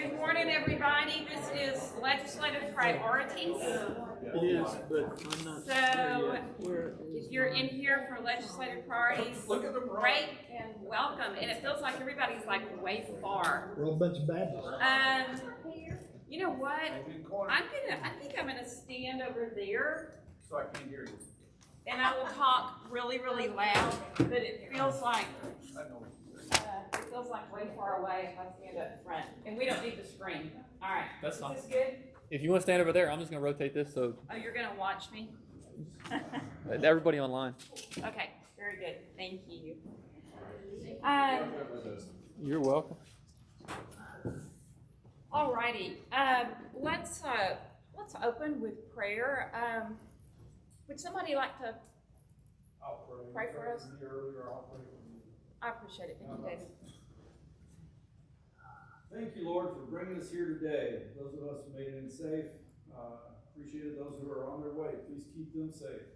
Good morning, everybody. This is legislative priorities. It is, but I'm not So, sure if you're in here for legislative priorities, great and welcome. And it feels like everybody's like way far. We're all a bunch of Baptists. You know what? I think I'm gonna stand over there. So I can't hear you. And I will talk really, really loud, but it feels like way far away if I stand up front. And we don't need the screen. All right. That's fine. Is this good? If you want to stand over there, I'm just going to rotate this so Oh, you're gonna watch me? everybody online. Okay, very good. Thank you. You're welcome. Alrighty. Let's open with prayer. Would somebody like to pray for us? I appreciate it. Thank you, David. Thank you, Lord, for bringing us here today. Those of us who made it in safe, appreciate those who are on their way. Please keep them safe.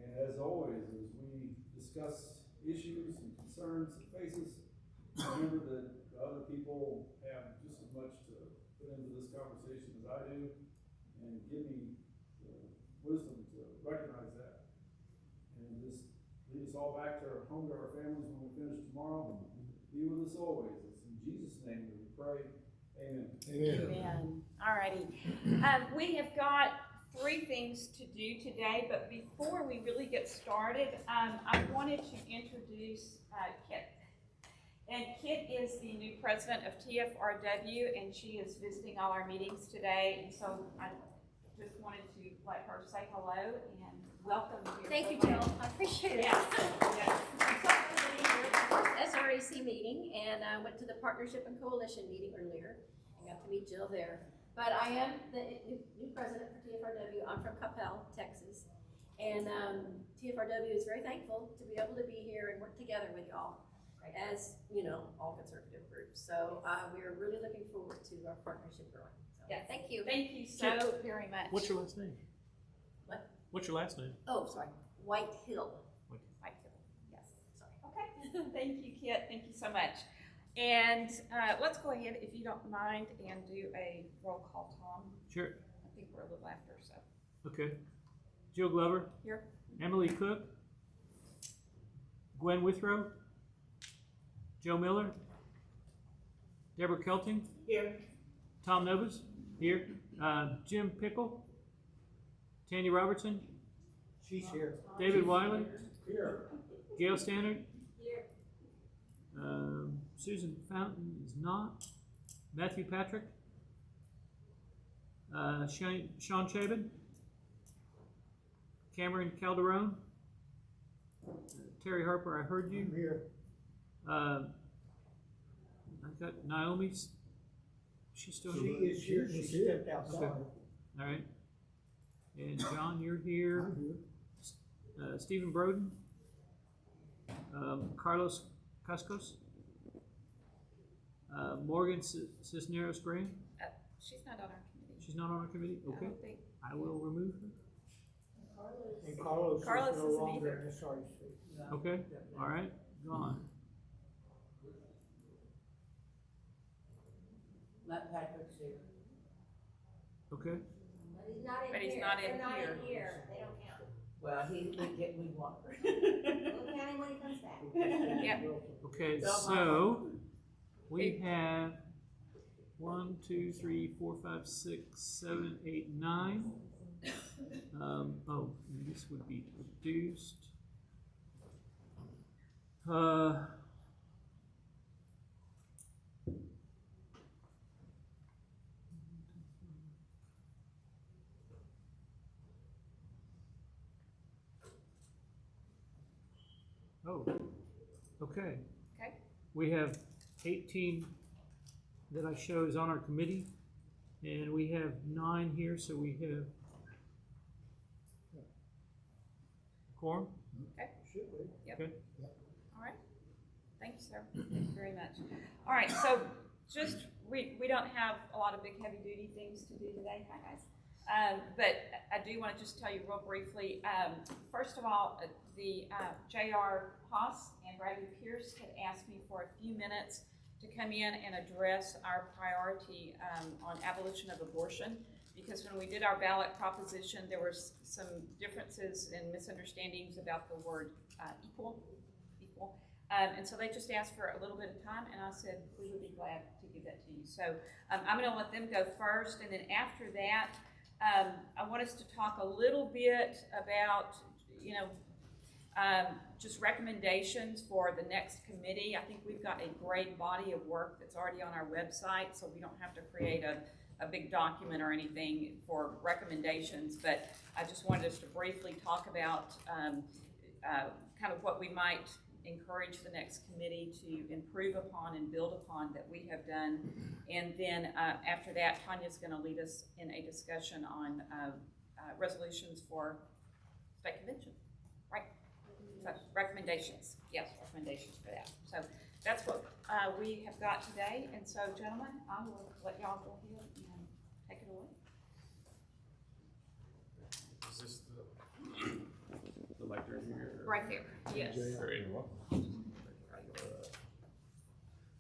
And as always, as we discuss issues and concerns that face us, remember that other people have just as much to put into this conversation as I do, and give me the wisdom to recognize that. And just lead us all back to home to our families when we finish tomorrow. Be with us always. It's in Jesus' name that we pray. Amen. Amen. Alrighty. We have got 3 things to do today, but before we really get started, I wanted to introduce Kit. And Kit is the new president of Tfrw, and she is visiting all our meetings today. And so I just wanted to let her say hello and welcome you. Thank you, Jill. I appreciate it. Yes. SRAC meeting, and I went to the Partnership and Coalition meeting earlier and got to meet Jill there. But I am the new president for Tfrw. I'm from Coppell, Texas. And Tfrw is very thankful to be able to be here and work together with y'all, as you know, all conservative groups. So we are really looking forward to our partnership growing. So, Yeah. thank you. Thank you so very much. What's your last name? What? What's your last name? Oh, sorry. White Hill. Yes. Sorry. Okay. Thank you, Kit. Thank you so much. And let's go ahead, if you don't mind, and do a roll call, Tom. Sure. I think we're a little after, so. Okay. Jill Glover. Here. Emily Cook. Gwen Withrow. Joe Miller. Deborah Kelting. Here. Tom Novus. Here. Jim Pickle. Tanya Robertson. She's here. David Wiley. Here. Gail Stannard. Here. Susan Fountain is not. Matthew Patrick. Sean Chabin. Cameron Calderon. Terry Harper, I heard you. I'm here. I've got Naomi. She's still She here. is here. She stepped outside. Okay. All right. And John, you're here. I'm here. Stephen Broden. Carlos Cascos. Morgan Cisneros Graham. She's not on our committee. She's not on our committee? I Okay. don't think. I will remove her. And Carlos Carlos is no isn't longer either. in SRAC. Okay. All right. Gone. Matt Patrick's here. Okay. But he's not in here. They don't count. Well, we want. We'll count him when he comes back. Yeah. Okay. So we have 1, 2, 3, 4, 5, 6, 7, 8, 9. Oh, and this would be reduced. Oh, okay. Okay. We have 18 that I show is on our committee, and we have 9 here, so we have quorum. Okay. Should we? Yep. Okay. All right. Thank you, sir. Thank you very much. All right. So just, we don't have a lot of big heavy duty things to do today. Hi, guys. But I do want to just tell you real briefly, first of all, the J.R. Haas and Bradley Pierce had asked me for a few minutes to come in and address our priority on abolition of abortion. Because when we did our ballot proposition, there were some differences and misunderstandings about the word equal. And so they just asked for a little bit of time, and I said we would be glad to give that to you. So I'm going to let them go first, and then after that, I want us to talk a little bit about, just recommendations for the next committee. I think we've got a great body of work that's already on our website, so we don't have to create a big document or anything for recommendations, but I just wanted us to briefly talk about kind of what we might encourage the next committee to improve upon and build upon that we have done. And then after that, Tanya's going to lead us in a discussion on resolutions for state convention, right? So recommendations, yes, recommendations for that. So that's what we have got today. And so, gentlemen, I will let y'all go ahead and take it away. Is this the lectern here? Right there, yes. Great.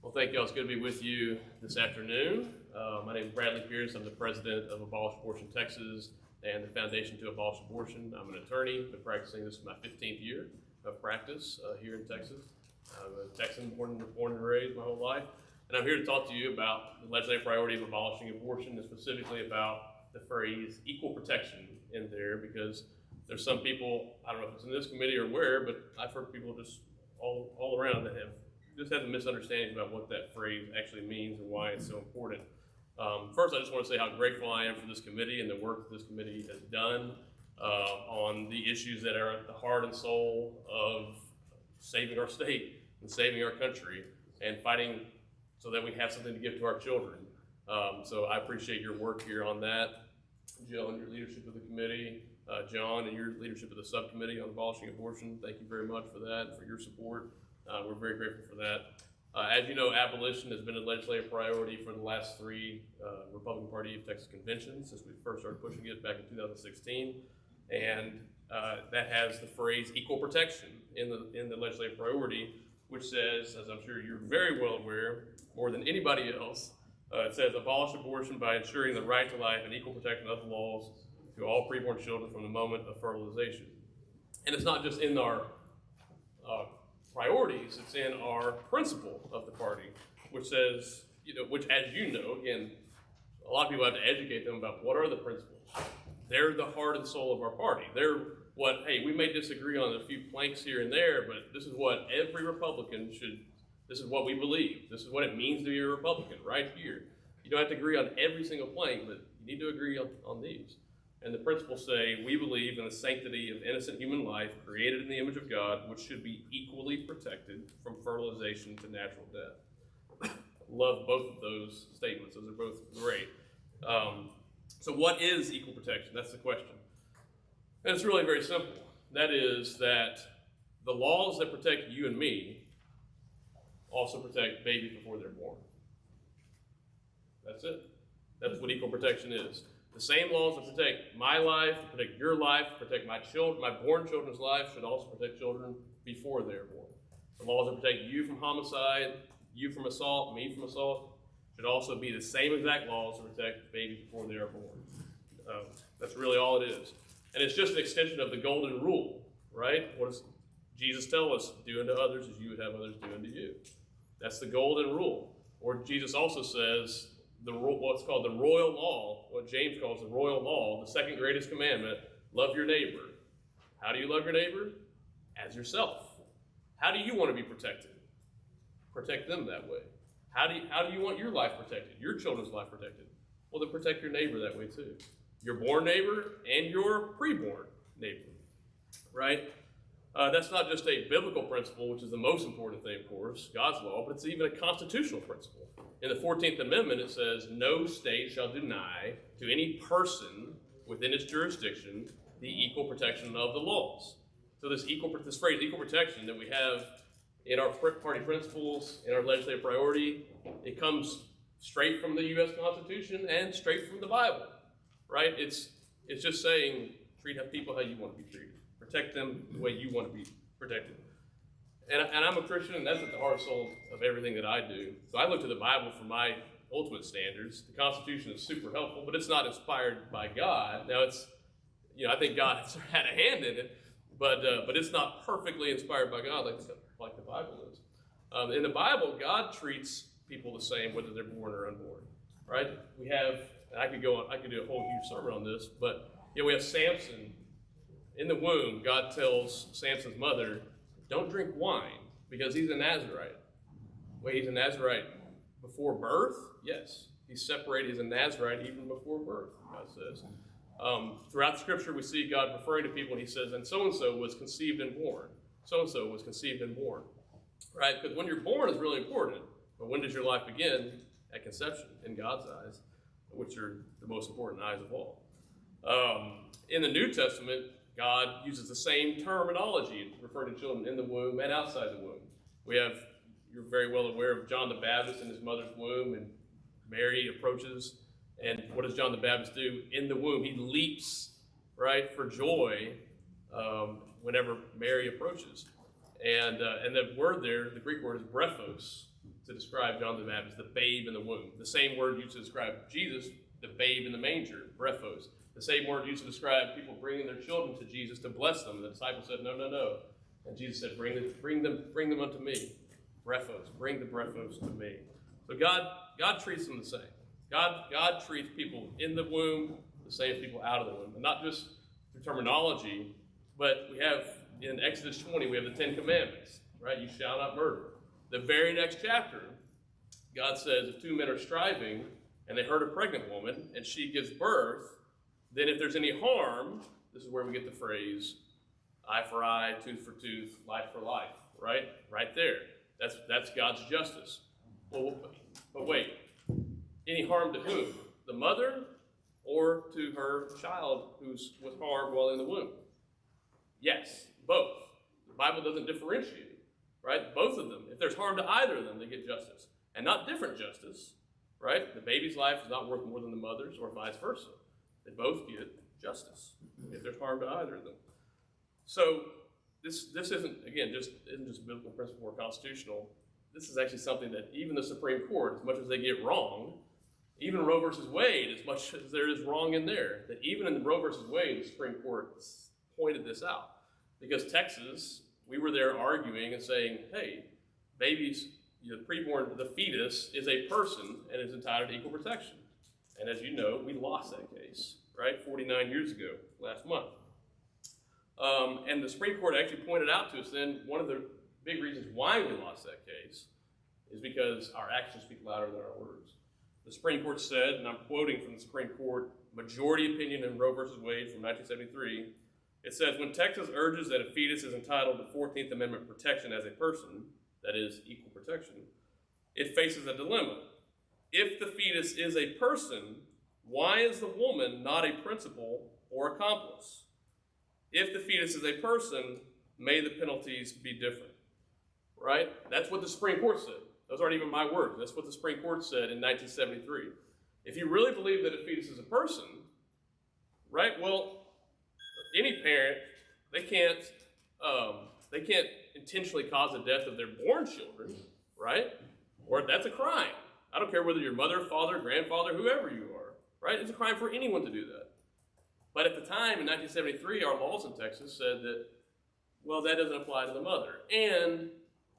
Well, thank y'all. It's good to be with you this afternoon. My name is Bradley Pierce. I'm the president of Abolish Abortion Texas and the Foundation to Abolish Abortion. I'm an attorney. Been practicing this is my 15th year of practice here in Texas. I'm a Texan, born and raised my whole life. And I'm here to talk to you about the legislative priority of abolishing abortion, and specifically about the phrase equal protection in there, because there's some people, I don't know if it's in this committee or where, but I've heard people just all around that have just had a misunderstanding about what that phrase actually means and why it's so important. First, I just want to say how grateful I am for this committee and the work that this committee has done on the issues that are at the heart and soul of saving our state and saving our country and fighting so that we have something to give to our children. So I appreciate your work here on that. Jill and your leadership of the committee, John and your leadership of the subcommittee on abolishing abortion, thank you very much for that and for your support. We're very grateful for that. As you know, abolition has been a legislative priority for the last three Republican Party of Texas conventions since we first started pushing it back in 2016. And that has the phrase equal protection in the legislative priority, which says, as I'm sure you're very well aware, more than anybody else, it says abolish abortion by ensuring the right to life and equal protection of the laws to all preborn children from the moment of fertilization. And it's not just in our priorities, it's in our principle of the party, which says, which as you know, again, a lot of people have to educate them about what are the principles. They're the heart and soul of our party. They're what, hey, we may disagree on a few planks here and there, but this is what every Republican should, this is what we believe. This is what it means to be a Republican right here. You don't have to agree on every single plank, but you need to agree on these. And the principles say, we believe in the sanctity of innocent human life created in the image of God, which should be equally protected from fertilization to natural death. Love both of those statements. Those are both great. So what is equal protection? That's the question. And it's really very simple. That is that the laws that protect you and me also protect babies before they're born. That's it. That's what equal protection is. The same laws that protect my life, protect your life, protect my born children's life should also protect children before they're born. The laws that protect you from homicide, you from assault, me from assault, should also be the same exact laws to protect babies before they are born. That's really all it is. And it's just an extension of the golden rule, right? What does Jesus tell us? Do unto others as you would have others do unto you. That's the golden rule. Or Jesus also says, what's called the royal law, what James calls the royal law, the second greatest commandment, love your neighbor. How do you love your neighbor? As yourself. How do you want to be protected? Protect them that way. How do you want your life protected, your children's life protected? Well, then protect your neighbor that way too. Your born neighbor and your preborn neighbor, right? That's not just a biblical principle, which is the most important thing, of course, God's law, but it's even a constitutional principle. In the 14th Amendment, it says, no state shall deny to any person within its jurisdiction the equal protection of the laws. So this phrase, equal protection, that we have in our party principles, in our legislative priority, it comes straight from the U.S. Constitution and straight from the Bible, right? It's just saying, treat people how you want to be treated. Protect them the way you want to be protected. And I'm a Christian, and that's at the heart and soul of everything that I do. So I look to the Bible for my ultimate standards. The Constitution is super helpful, but it's not inspired by God. Now it's, I think God has had a hand in it, but it's not perfectly inspired by God like the Bible is. In the Bible, God treats people the same whether they're born or unborn, right? We have, I could do a whole huge sermon on this, but we have Samson. In the womb, God tells Samson's mother, don't drink wine because he's a Nazirite. Wait, he's a Nazirite before birth? Yes. He's separated, he's a Nazirite even before birth, God says. Throughout the scripture, we see God referring to people, and he says, and so-and-so was conceived and born. So-and-so was conceived and born. Right? Because when you're born is really important. But when does your life begin? At conception, in God's eyes, which are the most important eyes of all. In the New Testament, God uses the same terminology referring to children in the womb and outside the womb. You're very well aware of John the Baptist in his mother's womb, and Mary approaches, and what does John the Baptist do? In the womb, he leaps, right, for joy whenever Mary approaches. And the word there, the Greek word is brephos, to describe John the Baptist, the babe in the womb. The same word used to describe Jesus, the babe in the manger, brephos. The same word used to describe people bringing their children to Jesus to bless them. The disciples said, no, no, no. And Jesus said, bring them unto me. Brephos, bring the brephos to me. So God treats them the same. God treats people in the womb the same as people out of the womb. And not just through terminology, but we have, in Exodus 20, we have the 10 Commandments, right? You shall not murder. The very next chapter, God says, if two men are striving and they hurt a pregnant woman and she gives birth, then if there's any harm, this is where we get the phrase, eye for eye, tooth for tooth, life for life, right? Right there. That's God's justice. Well, but wait, any harm to whom? The mother or to her child who was harmed while in the womb? Yes, both. The Bible doesn't differentiate, right? Both of them. If there's harm to either of them, they get justice. And not different justice, right? The baby's life is not worth more than the mother's, or vice versa. They both get justice if there's harm to either of them. So this isn't just biblical principle or constitutional. This is actually something that even the Supreme Court, as much as they get wrong, even Roe versus Wade, as much as there is wrong in there, that even in the Roe versus Wade, the Supreme Court pointed this out. Because Texas, we were there arguing and saying, hey, babies, the fetus is a person and is entitled to equal protection. And as you know, we lost that case, right? 49 years ago, last month. And the Supreme Court actually pointed out to us then, one of the big reasons why we lost that case is because our actions speak louder than our words. The Supreme Court said, and I'm quoting from the Supreme Court majority opinion in Roe versus Wade from 1973, it says, when Texas urges that a fetus is entitled to 14th Amendment protection as a person, that is, equal protection, it faces a dilemma. If the fetus is a person, why is the woman not a principal or accomplice? If the fetus is a person, may the penalties be different, right? That's what the Supreme Court said. Those aren't even my words. That's what the Supreme Court said in 1973. If you really believe that a fetus is a person, right, well, any parent, they can't intentionally cause the death of their born children, right? Or that's a crime. I don't care whether you're mother, father, grandfather, whoever you are, right? It's a crime for anyone to do that. But at the time, in 1973, our laws in Texas said that, well, that doesn't apply to the mother. And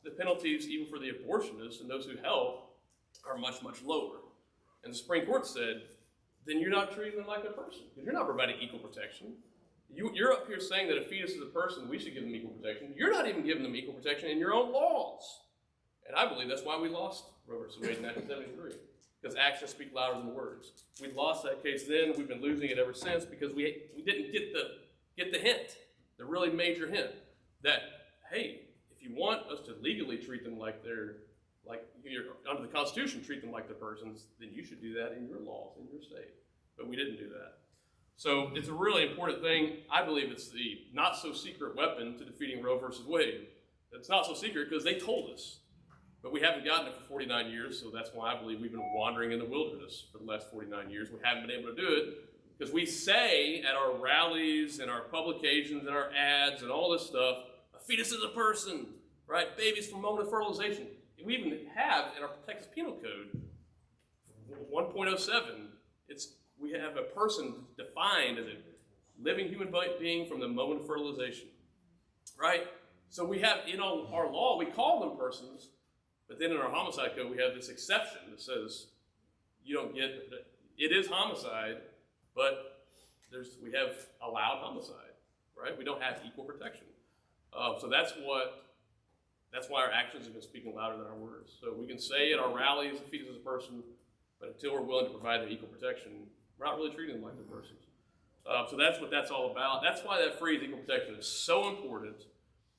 the penalties, even for the abortionists and those who help, are much, much lower. And the Supreme Court said, then you're not treating them like a person, because you're not providing equal protection. You're up here saying that a fetus is a person, we should give them equal protection. You're not even giving them equal protection in your own laws. And I believe that's why we lost Roe versus Wade in 1973, because actions speak louder than words. We lost that case then. We've been losing it ever since because we didn't get the hint, the really major hint that, hey, if you want us to legally treat them like you're under the Constitution, treat them like they're persons, then you should do that in your laws, in your state. But we didn't do that. So it's a really important thing. I believe it's the not-so-secret weapon to defeating Roe versus Wade. It's not so secret because they told us. But we haven't gotten it for 49 years, so that's why I believe we've been wandering in the wilderness for the last 49 years. We haven't been able to do it because we say at our rallies and our publications and our ads and all this stuff, a fetus is a person, right? Babies from moment of fertilization. We even have in our Texas Penal Code 1.07, we have a person defined as a living human being from the moment of fertilization, right? So we have, in our law, we call them persons, but then in our homicide code, we have this exception that says you don't get, it is homicide, but we have allowed homicide, right? We don't have equal protection. So that's why our actions have been speaking louder than our words. So we can say at our rallies, a fetus is a person, but until we're willing to provide them equal protection, we're not really treating them like they're persons. So that's what that's all about. That's why that phrase equal protection is so important.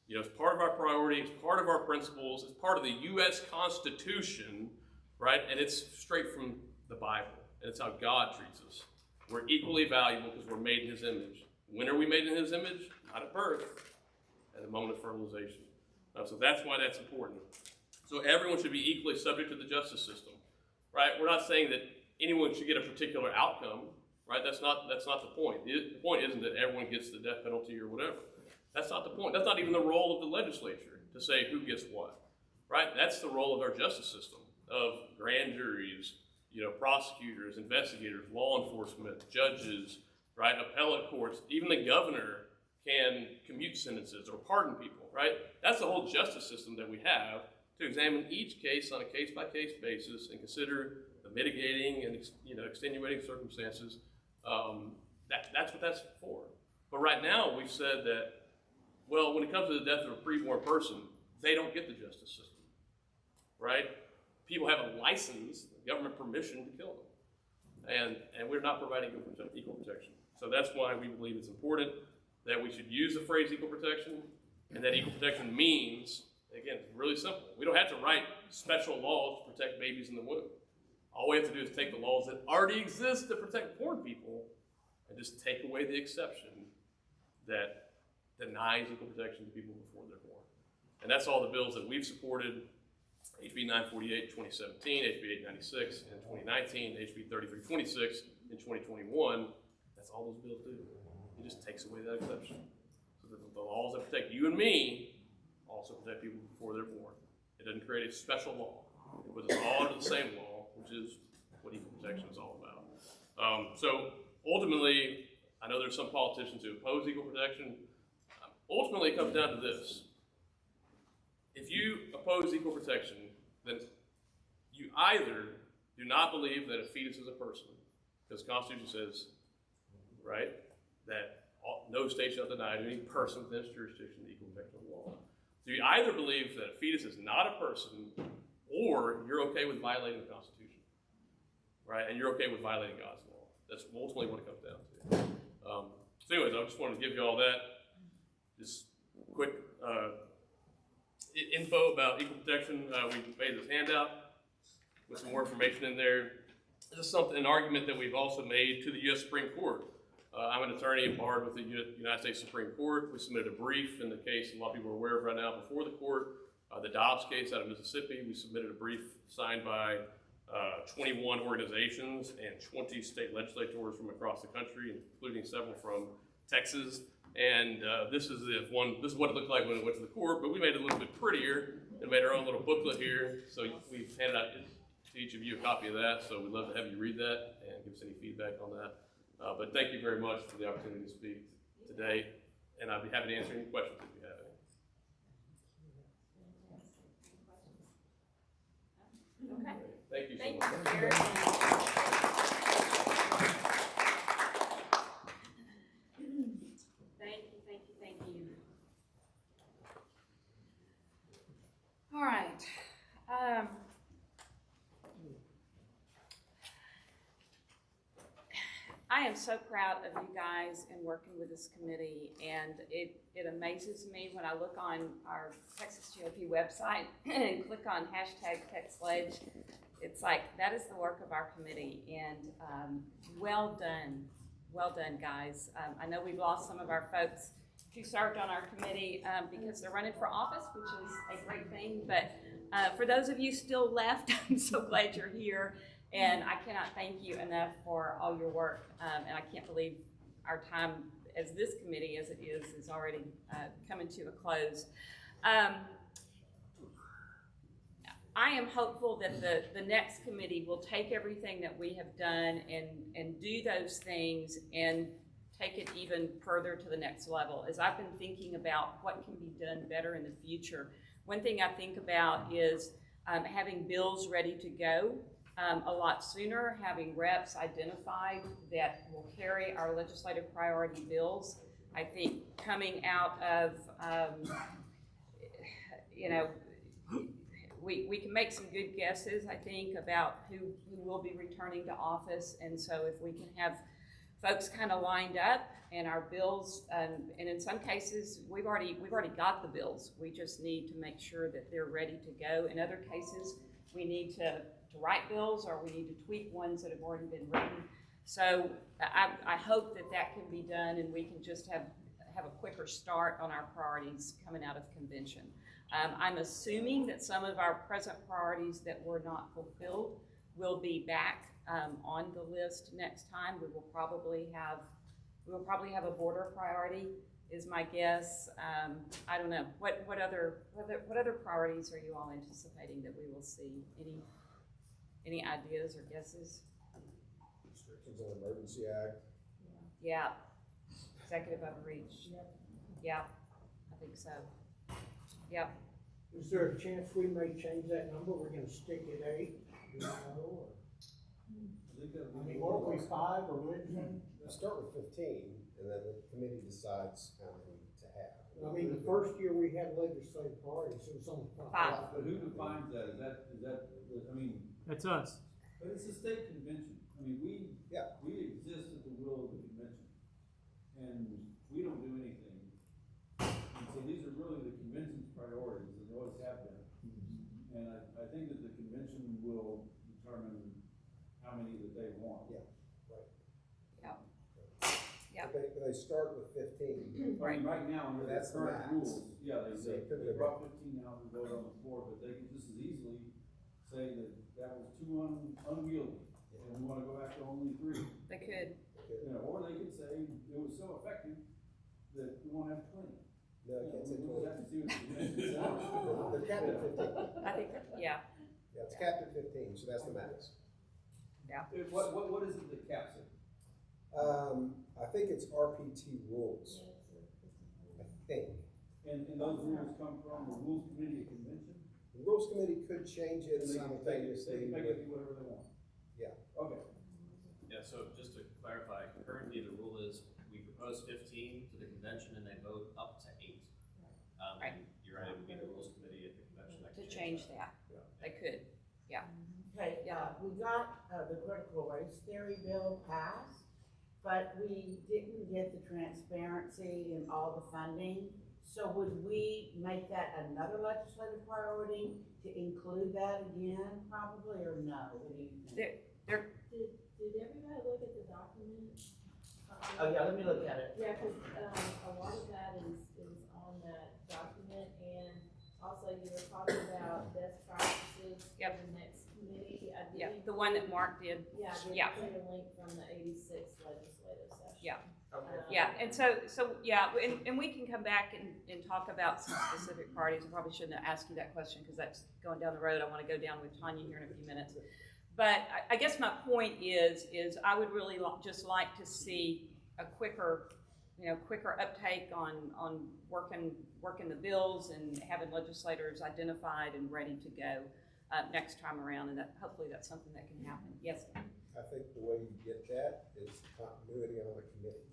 You know, it's part of our priority, it's part of our principles, it's part of the U.S. Constitution, right? And it's straight from the Bible, and it's how God treats us. We're equally valuable because we're made in His image. When are we made in His image? Not at birth, at the moment of fertilization. So that's why that's important. So everyone should be equally subject to the justice system, right? We're not saying that anyone should get a particular outcome, right? That's not the point. The point isn't that everyone gets the death penalty or whatever. That's not the point. That's not even the role of the legislature to say who gets what, right? That's the role of our justice system, of grand juries, prosecutors, investigators, law enforcement, judges, right? Appellate courts, even the governor can commute sentences or pardon people, right? That's the whole justice system that we have to examine each case on a case-by-case basis and consider the mitigating and extenuating circumstances. That's what that's for. But right now we've said that, well, when it comes to the death of a preborn person, they don't get the justice system, right? People have a license, government permission to kill them, and we're not providing equal protection. So that's why we believe it's important that we should use the phrase equal protection, and that equal protection means, again, it's really simple. We don't have to write special laws to protect babies in the womb. All we have to do is take the laws that already exist to protect born people and just take away the exception that denies equal protection to people before they're born. And that's all the bills that we've supported: HB 948 in 2017, HB 896 in 2019, HB 3326 in 2021. That's all those bills do. It just takes away that exception. So that the laws that protect you and me also protect people before they're born. It doesn't create a special law. It puts us all under the same law, which is what equal protection is all about. So ultimately, I know there's some politicians who oppose equal protection. Ultimately, it comes down to this. If you oppose equal protection, then you either do not believe that a fetus is a person, because the Constitution says, right, that no state shall deny to any person within its jurisdiction the equal protection of the law. So you either believe that a fetus is not a person, or you're okay with violating the Constitution, right? And you're okay with violating God's law. That's ultimately what it comes down to. So anyways, I just wanted to give you all that. Just quick info about equal protection. We made this handout with some more information in there. This is an argument that we've also made to the U.S. Supreme Court. I'm an attorney and barred with the United States Supreme Court. We submitted a brief in the case a lot of people are aware of right now before the court. The Dobbs case out of Mississippi, we submitted a brief signed by 21 organizations and 20 state legislators from across the country, including several from Texas. And this is what it looked like when it went to the court, but we made it a little bit prettier and made our own little booklet here. So we've handed out to each of you a copy of that. So we'd love to have you read that and give us any feedback on that. But thank you very much for the opportunity to speak today, and I'd be happy to answer any questions if you have any. Okay. Thank you so Thank much. you, Jared. Thank you. All right. I am so proud of you guys in working with this committee, and it amazes me when I look on our Texas GOP website and click on #TextLedge. It's like, that is the work of our committee, and well done, guys. I know we've lost some of our folks who served on our committee because they're running for office, which is a great thing, but for those of you still left, I'm so glad you're here. And I cannot thank you enough for all your work, and I can't believe our time as this committee, as it is already coming to a close. I am hopeful that the next committee will take everything that we have done and do those things and take it even further to the next level. As I've been thinking about what can be done better in the future, one thing I think about is having bills ready to go a lot sooner, having reps identified that will carry our legislative priority bills. I think coming out of, we can make some good guesses, I think, about who will be returning to office. And so if we can have folks kind of lined up and our bills, and in some cases, we've already got the bills. We just need to make sure that they're ready to go. In other cases, we need to write bills, or we need to tweak ones that have already been written. So I hope that that can be done, and we can just have a quicker start on our priorities coming out of convention. I'm assuming that some of our present priorities that were not fulfilled will be back on the list next time. We will probably have a border priority, is my guess. I don't know. What other priorities are you all anticipating that we will see? Any ideas or guesses? Restrictions on Emergency Act. Yeah. Executive overreach. Yeah, I think so. Yep. Is there a chance we may change that number? We're gonna stick at 8, you know, or, I mean, won't we 5 or anything? We'll start with 15, and then the committee decides how many to have. I mean, the first year we had legislative priorities, it was only 5. But who defines that? Is that, I mean, That's us. but it's a state convention. I mean, we exist at the will of the convention. And we don't do anything. And so these are really the convention's priorities, and they always have been. And I think that the convention will determine how many that they want. Yeah, right. Yeah. But they start with 15. I mean, right now, under the That's the current max. rules, yeah, So it could they be- brought 15 out and voted on the floor, but they could just as easily say that that was too unwieldy, and we wanna go back to only 3. They could. You know, or they could say it was so effective that we won't have 20. No, I can't say We'll 20. have to see what the convention says. They're capped at 15. I think, yeah. Yeah, it's capped at 15, so that's the max. What is it that caps it? I think it's RPT rules. I think. And those rules come from the rules committee at convention? The rules committee could change it And they can make it simultaneously. do whatever they want? Yeah. Okay. Yeah, so just to clarify, currently the rule is we propose 15 to the convention and they vote up to 8. Right. And you're right, it would be the rules committee at the convention that To could change that. They could. Okay, we got the critical race theory bill passed, but we didn't get the transparency and all the funding. So would we make that another legislative priority to include that again, probably, or no? What do you think? Did everybody look at the document? Oh, yeah, let me look at it. Yeah, cause, a lot of that is on that document, and also you were talking about best practices for Yep. the next committee. I did Yeah, the one that Mark did. Yeah, I did Yeah. put a link from the 86th legislative session. Yeah. Okay. Yeah, and so yeah, and we can come back and talk about some specific priorities. I probably shouldn't have asked you that question because that's going down the road I want to go down with Tanya here in a few minutes. But I guess my point is I would really just like to see a quicker uptake on working the bills and having legislators identified and ready to go next time around, and that hopefully that's something that can happen. Yes. I think the way you get that is continuity on the committee.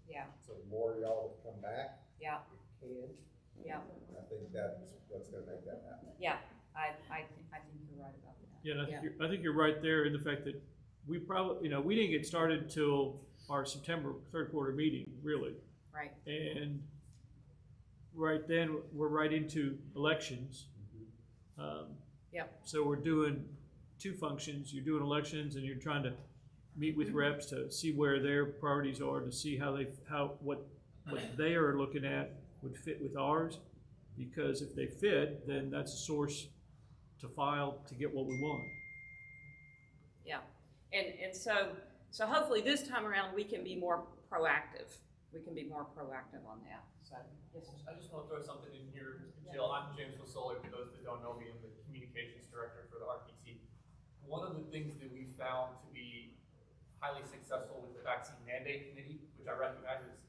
Yeah. So the more y'all that come back, Yeah. if you can, Yeah. I think that's what's gonna make that happen. Yeah. I think you're right about that. Yeah, and I think you're right there in the fact that we probably, we didn't get started until our September third quarter meeting, really. Right. And right then, we're right into elections. Yep. So we're doing 2 functions. You're doing elections and you're trying to meet with reps to see where their priorities are, to see what they are looking at would fit with ours. Because if they fit, then that's a source to file to get what we want. Yeah. And so hopefully this time around we can be more proactive. We can be more proactive on that. So yes, sir. I just want to throw something in here, Jill. I'm James Wasoli, for those that don't know me, I'm the communications Communications Director for the RPT. One of the things that we found to be highly successful with the Vaccine Mandate Committee, which I recognize is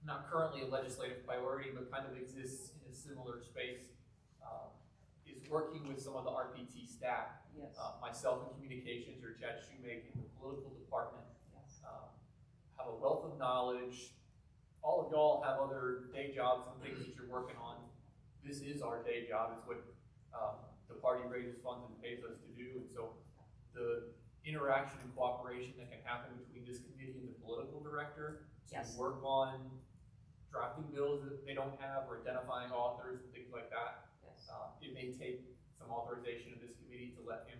not currently a legislative priority, but kind of exists in a similar space, is working with some of the RPT staff. Yes. Myself in communications, or Chad Shoemake in the political department, Yes. have a wealth of knowledge. All of y'all have other day jobs and things that you're working on. This is our day job. It's what the party raises funds and pays us to do. And so the interaction and cooperation that can happen between this committee and the political director to Yes. work on drafting bills that they don't have, or identifying authors and things like that. Yes. It may take some authorization of this committee to let him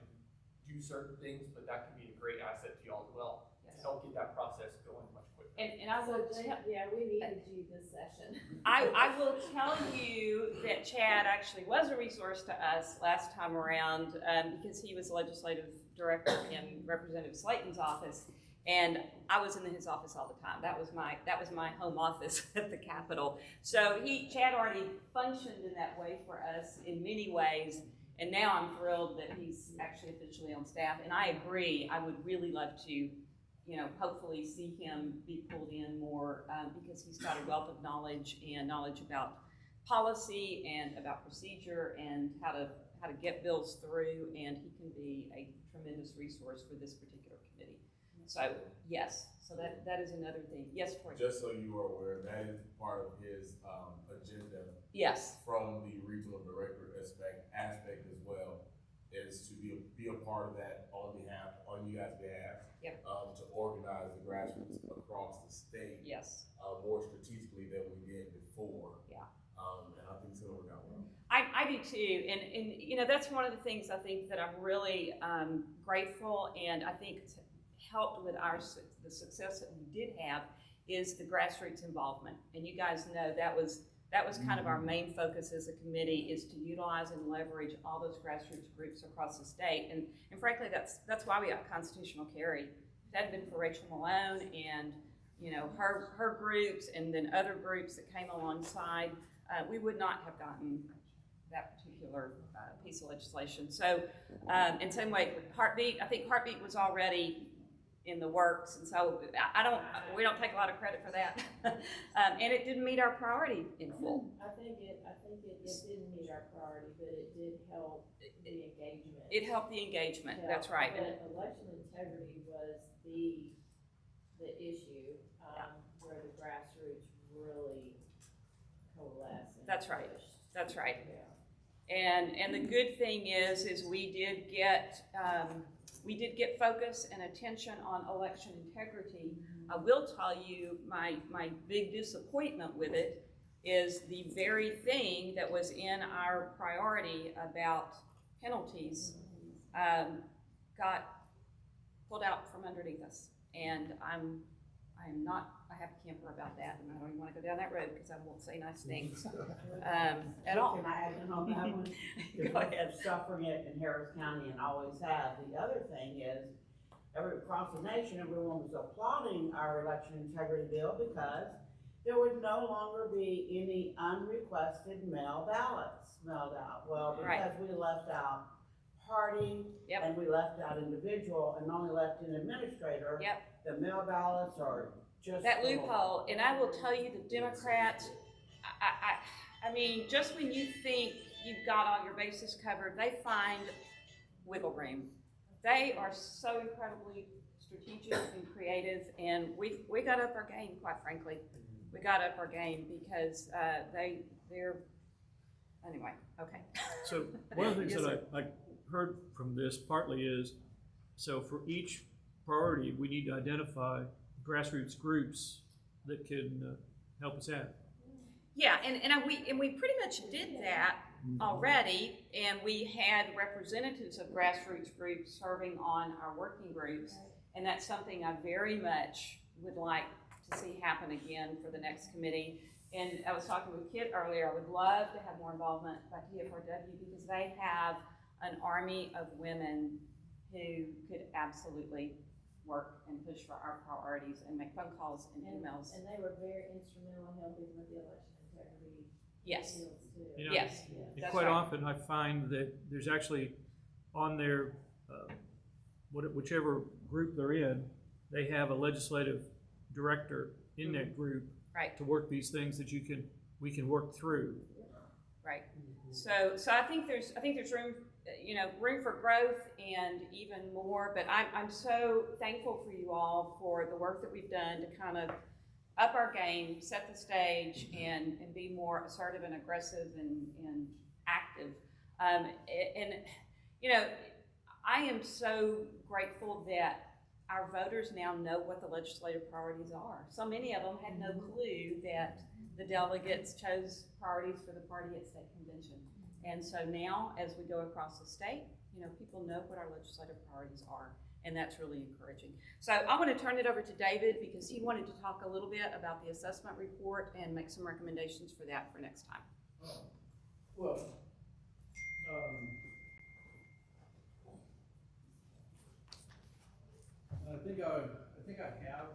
do certain things, but that can be a great asset to y'all as well, to Yes. help get that process going much quicker. And I will So, tell, yeah, we needed you this session. I will tell you that Chad actually was a resource to us last time around, because he was legislative director in Representative Slayton's office, and I was in his office all the time. That was my home office at the Capitol. So Chad already functioned in that way for us in many ways, and now I'm thrilled that he's actually officially on staff. And I agree, I would really love to, hopefully see him be pulled in more, because he's got a wealth of knowledge about policy and about procedure and how to get bills through, and he can be a tremendous resource for this particular committee. So yes, so that is another thing. Yes, Corey? Just so you are aware, that is part of his agenda Yes. from the regional director aspect as well, is to be a part of that on you guys' behalf. Yep. To organize the grassroots across the state. Yes. More strategically than we did before. Yeah. And I think it's gonna work out well. I do too, and that's one of the things I think that I'm really grateful, and I think it's helped with the success that we did have is the grassroots involvement. And you guys know that was kind of our main focus as a committee, is to utilize and leverage all those grassroots groups across the state. And frankly, that's why we got constitutional carry. If it hadn't been for Rachel Malone and her groups, and then other groups that came alongside, we would not have gotten that particular piece of legislation. So, in same way with Heartbeat, I think Heartbeat was already in the works, and so we don't take a lot of credit for that. And it didn't meet our priority in full. I think it didn't meet our priority, but it did help the engagement. It helped the engagement, Yeah, that's right. But election integrity was the issue, where the grassroots really coalesced. And That's right. pushed. That's right. Yeah. And the good thing is we did get focus and attention on election integrity. I will tell you my big disappointment with it is the very thing that was in our priority about penalties got pulled out from underneath us, and I'm not a happy camper about that, and I don't even want to go down that road because I won't say nice things at all. Can I add in on that one? Go ahead. Suffering it in Harris County and always have. The other thing is, across the nation, everyone was applauding our election integrity bill because there would no longer be any unrequested mail ballots mailed out. Well, because we left out party, and we left out individual, and only left in administrator, the mail ballots are just that loophole. And I will tell you, the Democrats, I mean, just when you think you've got all your bases covered, they find wiggle room. They are so incredibly strategic and creative, and we got up our game, quite frankly. We got up our game because they're anyway. Okay. So one of the things Yes, that I heard from this partly is, so for each priority, we need to identify grassroots groups that can help us out. Yeah, and we pretty much did that already, and we had representatives of grassroots groups serving on our working groups, and that's something I very much would like to see happen again for the next committee. And I was talking with Kit earlier, I would love to have more involvement by Tfrw because they have an army of women who could absolutely work and push for our priorities and make phone calls and emails. And they were very instrumental in helping with the election integrity Yes, You know, yes, and that's quite right. often I find that there's actually on their, whichever group they're in, they have a legislative director in that group Right. to work these things that we can work through. Right. So I think there's room, room for growth and even more, but I'm so thankful for you all for the work that we've done to kind of up our game, set the stage, and be more assertive and aggressive and active. I am so grateful that our voters now know what the legislative priorities are. So many of them had no clue that the delegates chose priorities for the party at state convention. And so now, as we go across the state, people know what our legislative priorities are, and that's really encouraging. So I want to turn it over to David because he wanted to talk a little bit about the assessment report and make some recommendations for that for next time. Well, I think I have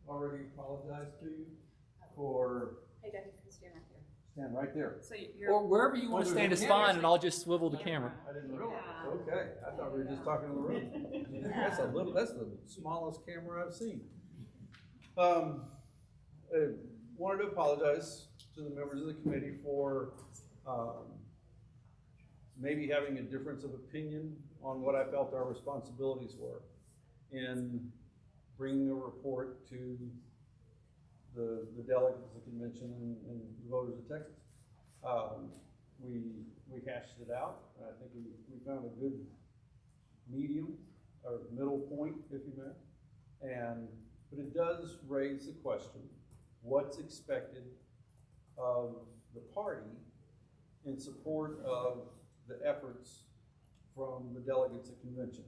already apologized to you for, Hey, David, you can stand right there. stand right there. So you're. Or wherever you want to stand is fine, and I'll just swivel the camera. I didn't realize, okay, I thought we were just talking to the room. That's the smallest camera I've seen. I wanted to apologize to the members of the committee for, maybe having a difference of opinion on what I felt our responsibilities were in bringing a report to the delegates of the convention and the voters of Texas. We hashed it out. I think we found a good medium or middle point, if you may. But it does raise the question, what's expected of the party in support of the efforts from the delegates of convention?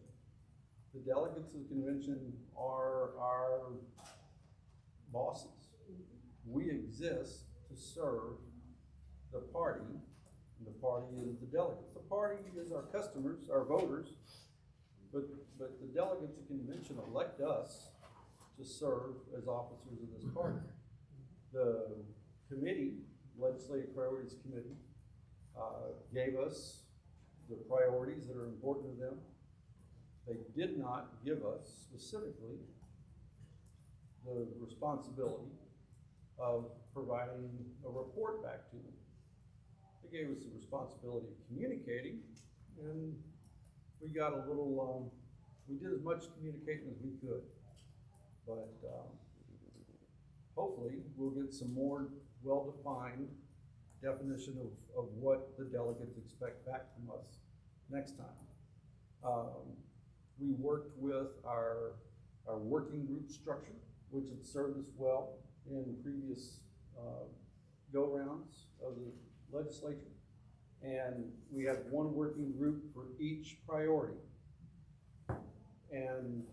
The delegates of the convention are our bosses. We exist to serve the party, and the party is the delegates. The party is our customers, our voters, but the delegates of convention elect us to serve as officers of this party. The committee, Legislative Priorities Committee, gave us the priorities that are important to them. They did not give us specifically the responsibility of providing a report back to them. They gave us the responsibility of communicating, and we got a little, we did as much communicating as we could. But hopefully we'll get some more well-defined definition of what the delegates expect back from us next time. We worked with our working group structure, which had served us well in previous go-rounds of the legislature. And we have one working group for each priority. And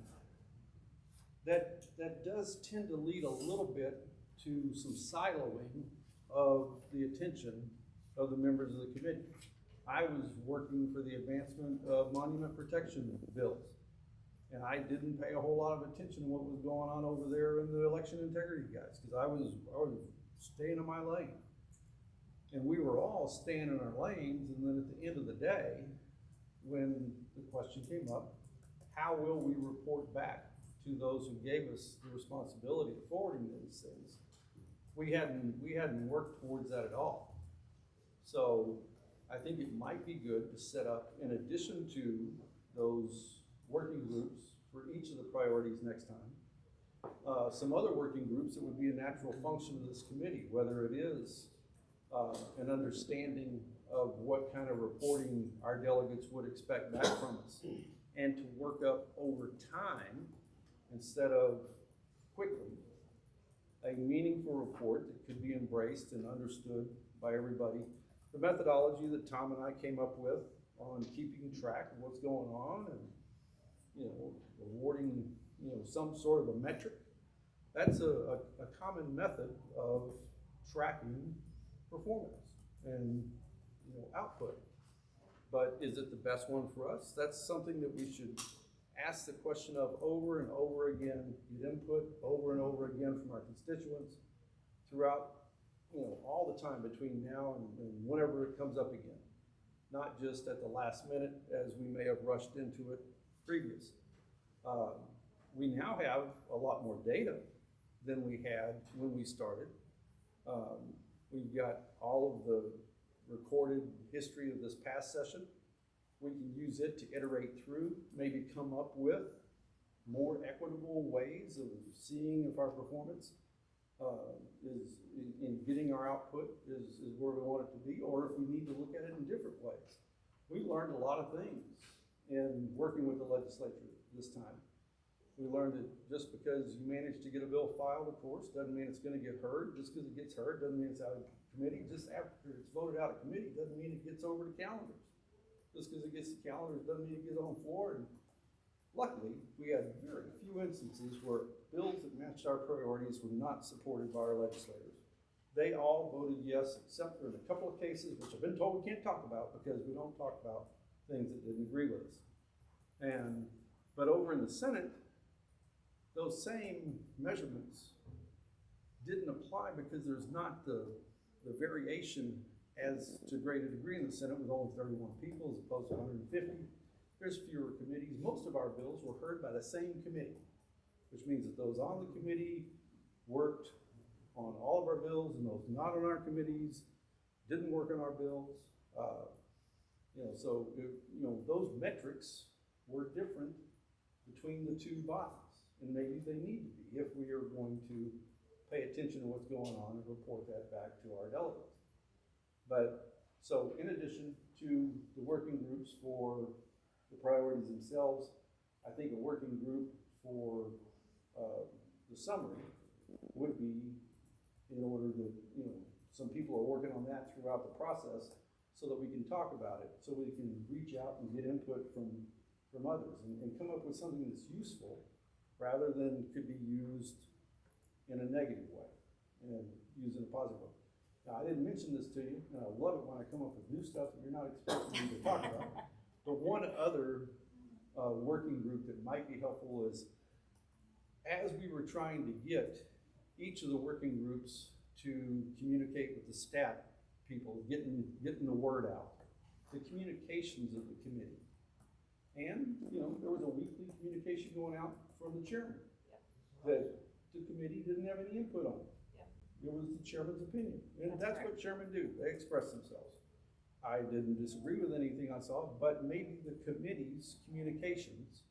that does tend to lead a little bit to some siloing of the attention of the members of the committee. I was working for the advancement of monument protection bills, and I didn't pay a whole lot of attention to what was going on over there in the election integrity guys, because I was staying in my lane. And we were all staying in our lanes, and then at the end of the day, when the question came up, how will we report back to those who gave us the responsibility of forwarding these things? We hadn't worked towards that at all. So I think it might be good to set up, in addition to those working groups for each of the priorities next time, some other working groups that would be a natural function of this committee, whether it is an understanding of what kind of reporting our delegates would expect back from us, and to work up over time instead of quickly a meaningful report that could be embraced and understood by everybody. The methodology that Tom and I came up with on keeping track of what's going on and, awarding, some sort of a metric, that's a common method of tracking performance and, output. But is it the best one for us? That's something that we should ask the question of over and over again, get input over and over again from our constituents throughout, all the time between now and whenever it comes up again. Not just at the last minute as we may have rushed into it previous. We now have a lot more data than we had when we started. We've got all of the recorded history of this past session. We can use it to iterate through, maybe come up with more equitable ways of seeing if our performance is in getting our output is where we want it to be, or if we need to look at it in different ways. We learned a lot of things in working with the legislature this time. We learned that just because you manage to get a bill filed, of course, doesn't mean it's gonna get heard. Just because it gets heard doesn't mean it's out of committee. Just after it's voted out of committee doesn't mean it gets over to calendars. Just because it gets to calendars doesn't mean it gets on the floor. And luckily, we had very few instances where bills that matched our priorities were not supported by our legislators. They all voted yes, except for in a couple of cases, which I've been told we can't talk about because we don't talk about things that didn't agree with us. But over in the Senate, those same measurements didn't apply because there's not the variation as to greater degree in the Senate with only 31 people as opposed to 150. There's fewer committees. Most of our bills were heard by the same committee, which means that those on the committee worked on all of our bills, and those not on our committees didn't work on our bills. Those metrics were different between the two bodies, and maybe they need to be if we are going to pay attention to what's going on and report that back to our delegates. But so in addition to the working groups for the priorities themselves, I think a working group for the summary would be in order that, some people are working on that throughout the process so that we can talk about it, so we can reach out and get input from others and come up with something that's useful rather than could be used in a negative way and used in a positive way. Now, I didn't mention this to you, and I love it when I come up with new stuff that you're not expecting me to talk about. But one other working group that might be helpful is, as we were trying to get each of the working groups to communicate with the stat people, getting the word out, the communications of the committee. And, there was a weekly communication going out from the chairman that the committee didn't have any input on. It was the chairman's opinion, and that's what chairmen do. They express themselves. I didn't disagree with anything I saw, but maybe the committee's communications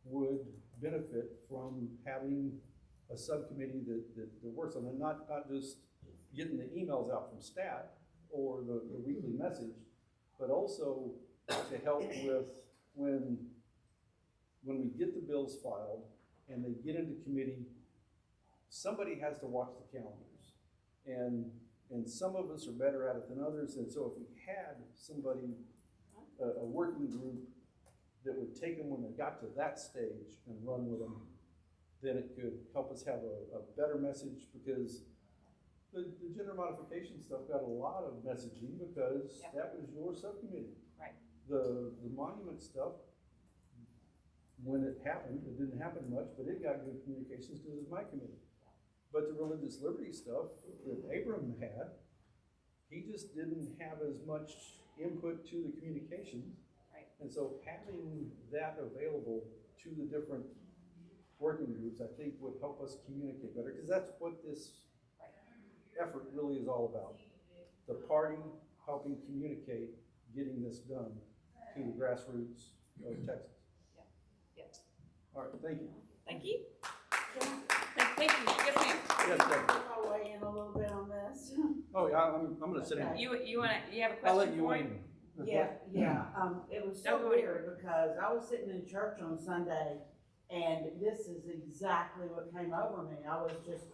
would benefit from having a subcommittee that works on it, not just getting the emails out from stat or the weekly message, but also to help with when we get the bills filed and they get into committee, somebody has to watch the calendars. And some of us are better at it than others, and so if we had somebody, a working group that would take them when they got to that stage and run with them, then it could help us have a better message, because the gender modification stuff got a lot of messaging because that was your subcommittee. Right. The monument stuff, when it happened, it didn't happen much, but it got good communications because it was my committee. But the religious liberty stuff that Abram had, he just didn't have as much input to the communications. Right. And so having that available to the different working groups, I think would help us communicate better, because that's what this effort really is all about. The party helping communicate, getting this done to the grassroots of Texas. Yes. All right, thank you. Thank you. Thank you. Yes, ma'am. Yes, Debbie. I'll weigh in a little bit on this. Oh, yeah, I'm gonna sit down. You have a I'll let question you for him? weigh in. Yeah, it was No, so go weird because I was sitting in church on Sunday and this is exactly what came over me. I was just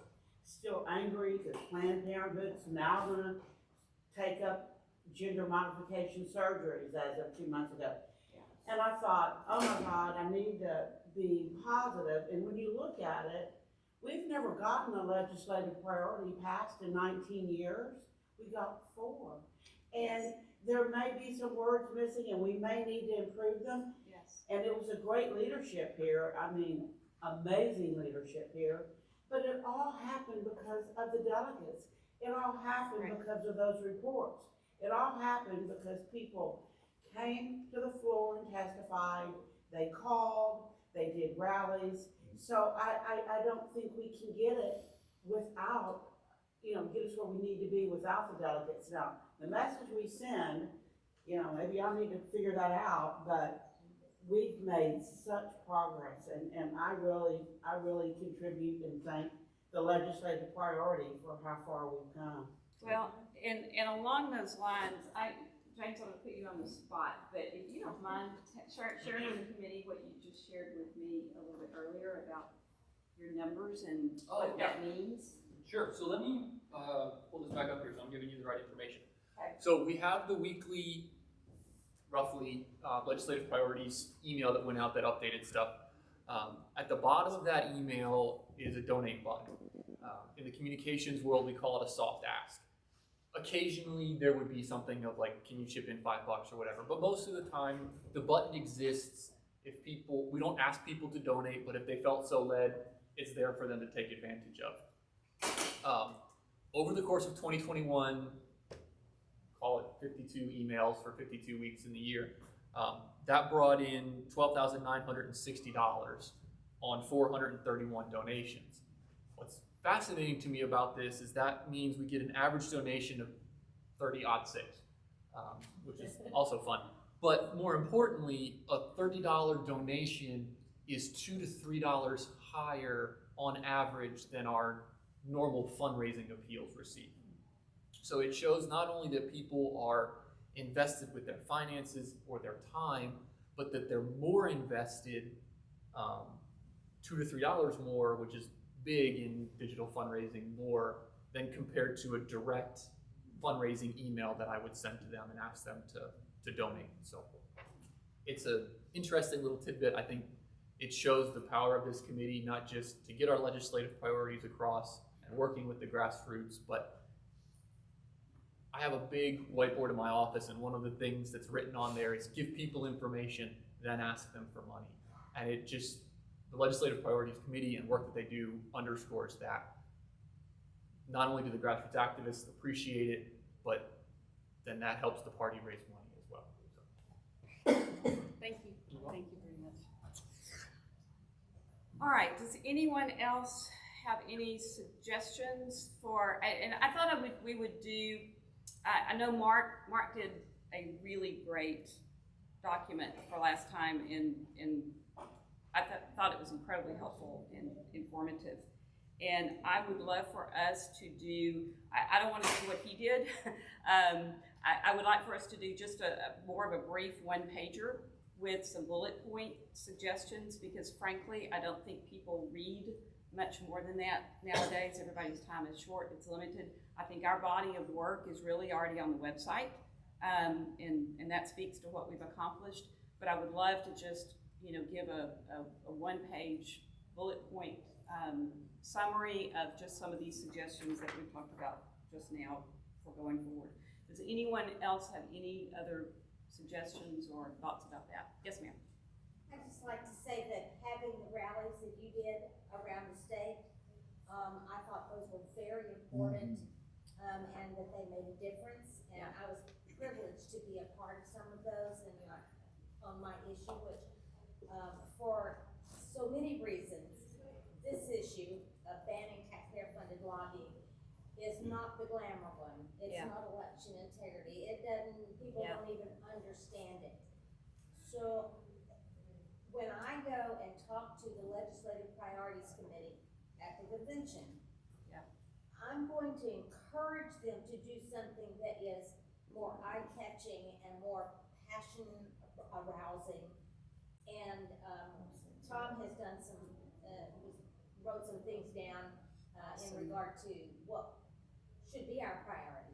still angry because Planned Parenthood's now gonna take up gender modification surgeries as of 2 months ago. And I thought, oh my God, I need to be positive. And when you look at it, we've never gotten a legislative priority passed in 19 years. We got 4. And there may be some words missing and we may need to improve them. Yes. And it was a great leadership here. I mean, amazing leadership here. But it all happened because of the delegates. It all happened Right. because of those reports. It all happened because people came to the floor and testified, they called, they did rallies. So I don't think we can get it without, get us where we need to be without the delegates. Now, the message we send, maybe I need to figure that out, but we've made such progress, and I really contribute and thank the legislative priority for how far we've come. Well, and along those lines, James, I'm gonna put you on the spot, but if you don't mind sharing with the committee what you just shared with me a little bit earlier about your numbers and what that means. Sure, so let me pull this back up here so I'm giving you the right information. Okay. So we have the weekly, roughly, legislative priorities email that went out that updated stuff. At the bottom of that email is a donate button. In the communications world, we call it a soft ask. Occasionally, there would be something of like, can you chip in $5 or whatever, but most of the time, the button exists if we don't ask people to donate, but if they felt so led, it's there for them to take advantage of. Over the course of 2021, call it 52 emails for 52 weeks in the year, that brought in $12,960 on 431 donations. What's fascinating to me about this is that means we get an average donation of 30-06, which is also fun. But more importantly, a $30 donation is $2 to $3 higher on average than our normal fundraising appeals receive. So it shows not only that people are invested with their finances or their time, but that they're more invested, $2 to $3 more, which is big in digital fundraising, more than compared to a direct fundraising email that I would send to them and ask them to donate and so forth. It's an interesting little tidbit. I think it shows the power of this committee, not just to get our legislative priorities across and working with the grassroots, but I have a big whiteboard in my office, and one of the things that's written on there is give people information, then ask them for money. And it just, the Legislative Priorities Committee and work that they do underscores that. Not only do the grassroots activists appreciate it, but then that helps the party raise money as well. So. Thank you. Thank you very much. All right, does anyone else have any suggestions for, and I thought we would do, I know Mark did a really great document for last time, and I thought it was incredibly helpful and informative. And I would love for us to do, I don't want to do what he did. I would like for us to do just more of a brief one-pager with some bullet point suggestions, because frankly, I don't think people read much more than that nowadays. Everybody's time is short, it's limited. I think our body of work is really already on the website, and that speaks to what we've accomplished. But I would love to just, give a one-page bullet point summary of just some of these suggestions that we've talked about just now for going forward. Does anyone else have any other suggestions or thoughts about that? Yes, ma'am. I'd just like to say that having the rallies that you did around the state, I thought those were very important, and that they made a difference. And I was privileged to be a part of some of those, and on my issue, which for so many reasons, this issue of banning taxpayer-funded lobbying is not the glamour one. It's not election integrity. It doesn't, people don't even understand it. So when I go and talk to the Legislative Priorities Committee at the convention, I'm going to encourage them to do something that is more eye-catching and more passion-arousing. And Tom has done some, wrote some things down in regard to what should be our priority.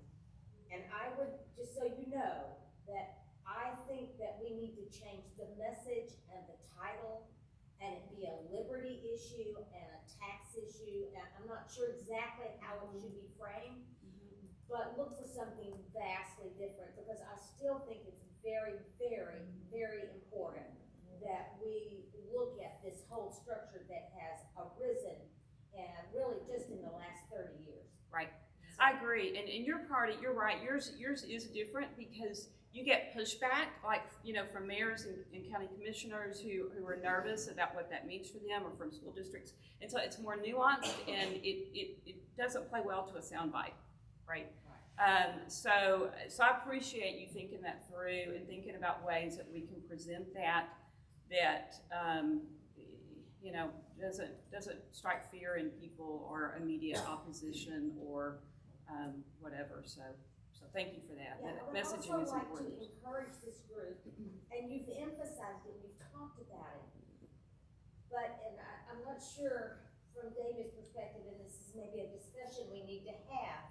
And I would, just so you know, that I think that we need to change the message and the title, and it be a liberty issue and a tax issue. And I'm not sure exactly how it should be framed, but look for something vastly different, because I still think it's very, very, very important that we look at this whole structure that has arisen and really just in the last 30 years. Right. I agree, and in your party, you're right, yours is different because you get pushback, like, you know, from mayors and county commissioners who are nervous about what that means for them, or from school districts, and so it's more nuanced, and it doesn't play well to a soundbite, right? So I appreciate you thinking that through and thinking about ways that we can present that you know, doesn't strike fear in people or immediate opposition or whatever. So thank you for that. Yeah, That I would messaging is also like important. to encourage this group, and you've emphasized it, we've talked about it. But, and I'm not sure from David's perspective, and this is maybe a discussion we need to have,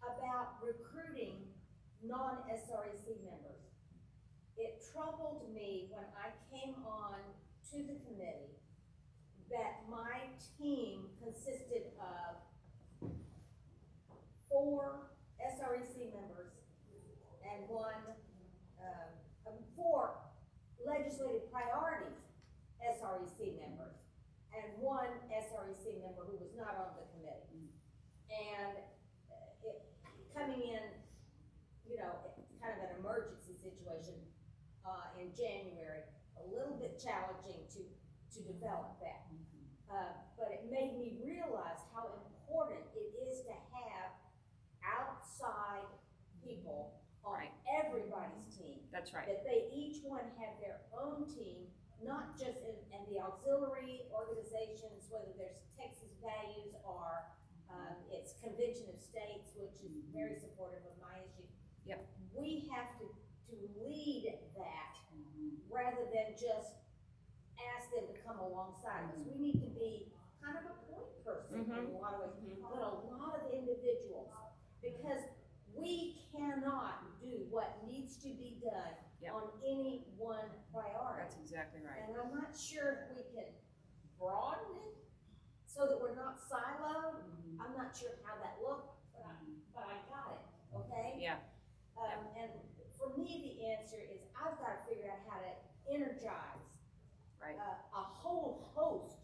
about recruiting non-SREC members. It troubled me when I came on to the committee that my team consisted of 4 SREC members and 4 legislative priorities SREC members and 1 SREC member who was not on the committee. And coming in, you know, kind of an emergency situation in January, a little bit challenging to develop that. But it made me realize how important it is to have outside people on everybody's team. That's right. That they each one have their own team, not just in the auxiliary organizations, whether there's Texas Values or it's Convention of States, which is very supportive of my issue. Yep. We have to lead that rather than just ask them to come alongside us. We need to be kind of a point person in a lot of ways, but a lot of individuals, because we cannot do what needs to be done on any one priority. That's exactly right. And I'm not sure if we can broaden it so that we're not siloed. I'm not sure how that looks, but I got it, okay? Yeah. And for me, the answer is I've got to figure out how to energize a whole host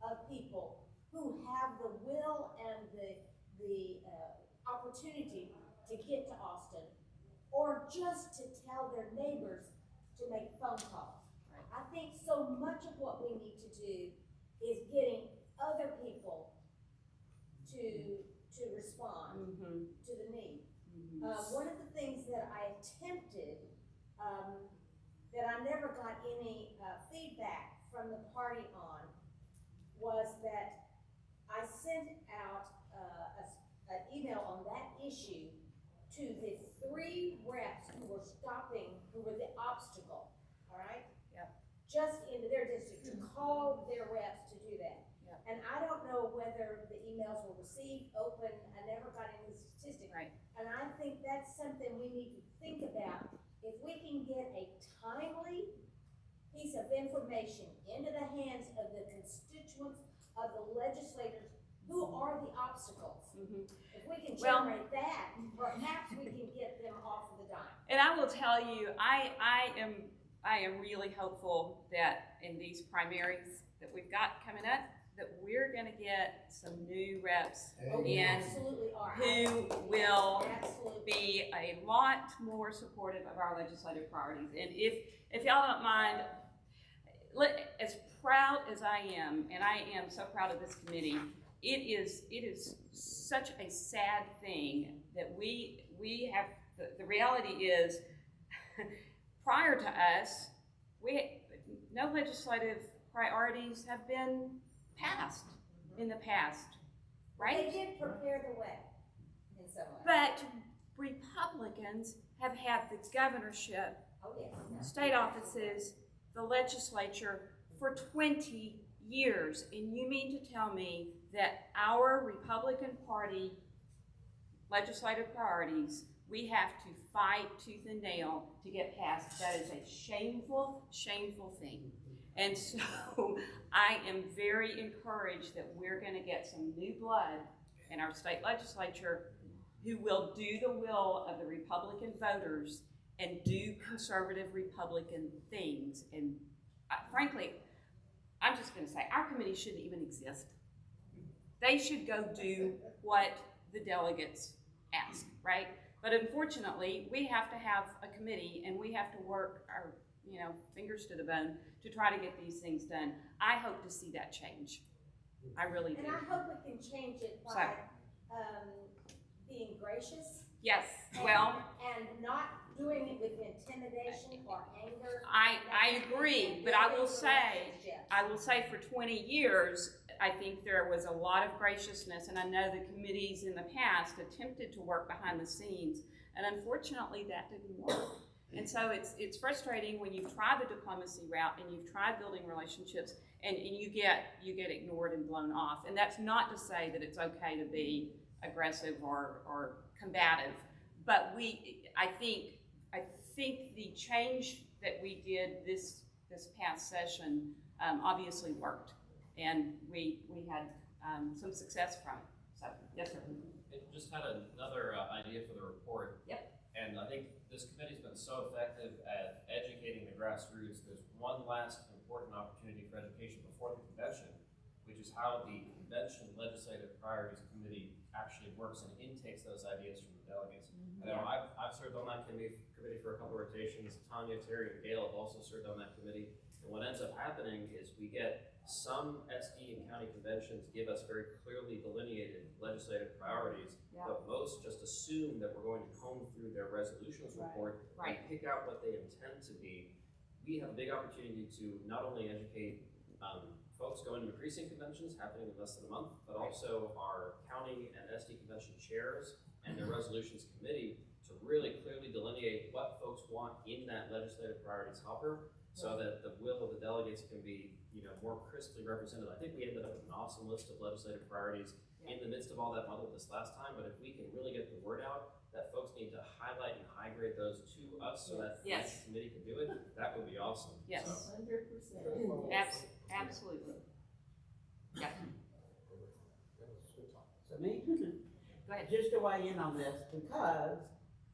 of people who have the will and the opportunity to get to Austin, or just to tell their neighbors to make phone calls. I think so much of what we need to do is getting other people to respond to the need. One of the things that I attempted, that I never got any feedback from the party on, was that I sent out an email on that issue to the 3 reps who were the obstacle, all right? Yep. Just into their district, to call their reps to do that. Yep. And I don't know whether the emails were received, open, I never got any statistics. Right. And I think that's something we need to think about. If we can get a timely piece of information into the hands of the constituents, of the legislators, who are the obstacles. If we can generate that, perhaps we can get them off of the dime. And I will tell you, I am really hopeful that in these primaries that we've got coming up, that we're going to get some new reps in who will be a lot more supportive of our legislative priorities. And if y'all don't mind, as proud as I am, and I am so proud of this committee, it is such a sad thing that we have, the reality is, prior to us, no legislative priorities have been passed in the past, right? They did prepare the way in some way. But Republicans have had the governorship, state offices, the legislature for 20 years. And you mean to tell me that our Republican Party legislative priorities, we have to fight tooth and nail to get passed? That is a shameful, shameful thing. And so I am very encouraged that we're going to get some new blood in our state legislature who will do the will of the Republican voters and do conservative Republican things. And frankly, I'm just going to say, our committee shouldn't even exist. They should go do what the delegates ask, right? But unfortunately, we have to have a committee and we have to work our, fingers to the bone to try to get these things done. I hope to see that change. I really do. And I hope we can change it by, being gracious. Yes, well, And not doing it with intimidation or anger. I agree, but I will say for 20 years, I think there was a lot of graciousness, and I know the committees in the past attempted to work behind the scenes, and unfortunately that didn't work. And so it's frustrating when you've tried the diplomacy route and you've tried building relationships and you get ignored and blown off. And that's not to say that it's okay to be aggressive or combative, but I think the change that we did this past session obviously worked, and we had some success from it. So yes, sir. It just had another idea for the report. Yep. And I think this committee's been so effective at educating the grassroots. There's one last important opportunity for education before the convention, which is how the convention legislative priorities committee actually works and intakes those ideas from the delegates. I know I've served on that committee for a couple of rotations. Tanya, Terry, and Gail have also served on that committee. And what ends up happening is we get some SD and county conventions give us very clearly delineated legislative priorities, but most just assume that we're going to comb through their resolutions report and pick out what they intend to be. We have a big opportunity to not only educate folks going to precinct conventions happening in less than a month, but also our county and SD convention chairs and their resolutions committee to really clearly delineate what folks want in that legislative priorities hopper, so that the will of the delegates can be, more crisply represented. I think we ended up with an awesome list of legislative priorities in the midst of all that muddle this last time, but if we can really get the word out that folks need to highlight and high grade those to us so that each committee can do it, that would be awesome. Yes. So. 100%. Absolutely. Yeah. So me? Go ahead. Just to weigh in on this, because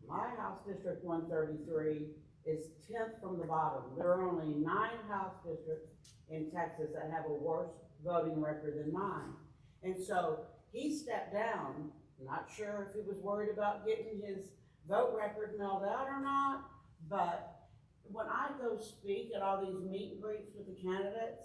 my House District 133 is 10th from the bottom. There are only 9 House districts in Texas that have a worse voting record than mine. And so he stepped down, not sure if he was worried about getting his vote record mailed out or not, but when I go speak at all these meet and greets with the candidates,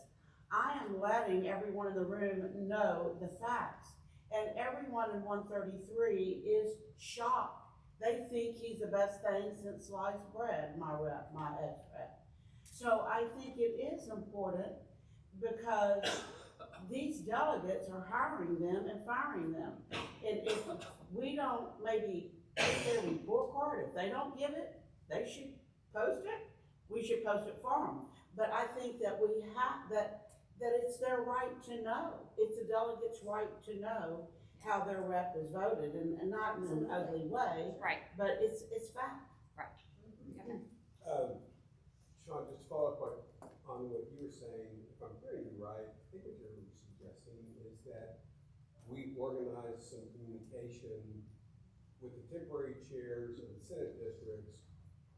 I am letting everyone in the room know the facts. And everyone in 133 is shocked. They think he's the best thing since sliced bread, my ex-rep. So I think it is important because these delegates are hiring them and firing them. And if we don't maybe take their report card, if they don't give it, they should post it. We should post it for them. But I think that we have, that it's their right to know. It's the delegates' right to know how their rep is voted, and not in an ugly way. Right. But it's fact. Right. Sean, just to follow up on what you were saying, if I'm hearing you right, I think what you're suggesting is that we organize some communication with the temporary chairs of the Senate districts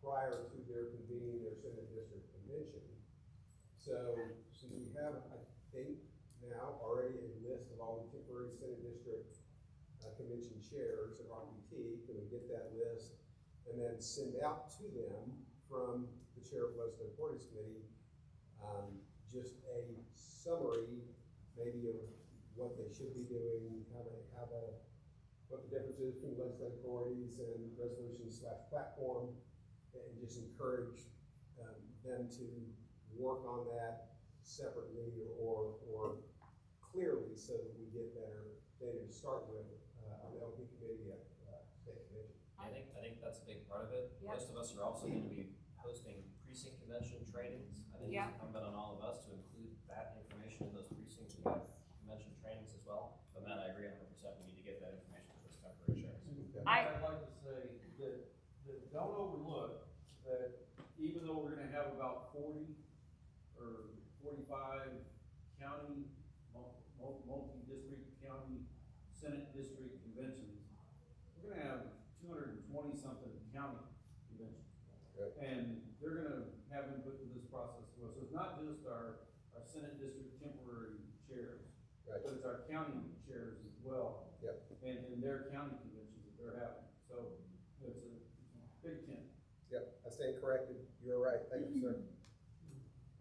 prior to their convening their Senate district convention. So since we have, I think now already a list of all the temporary Senate district convention chairs of RPT, can we get that list and then send out to them from the chair of the Legislative Authorities Committee just a summary maybe of what they should be doing, what the difference is between legislative authorities and resolution/platform, and just encourage them to work on that separately or clearly so that we get better data to start with on the LP committee at state convention. I think that's a big part of it. Yep. Most of us are also going to be hosting precinct convention trainings. I think it's incumbent on all of us to include that information in those precinct convention trainings as well. But Matt, I agree 100%. We need to get that information to those temporary chairs. I'd like to say that don't overlook that even though we're gonna have about 40 or 45 county, multi-district county Senate district conventions, we're gonna have 220 something county conventions. Okay. And they're gonna have input to this process as well. So it's not just our Senate district temporary chairs, right, but it's our county chairs as well. Yep. And their county conventions that they're having. So it's a big tent. Yep, I stand corrected. You're right. Thank you, sir.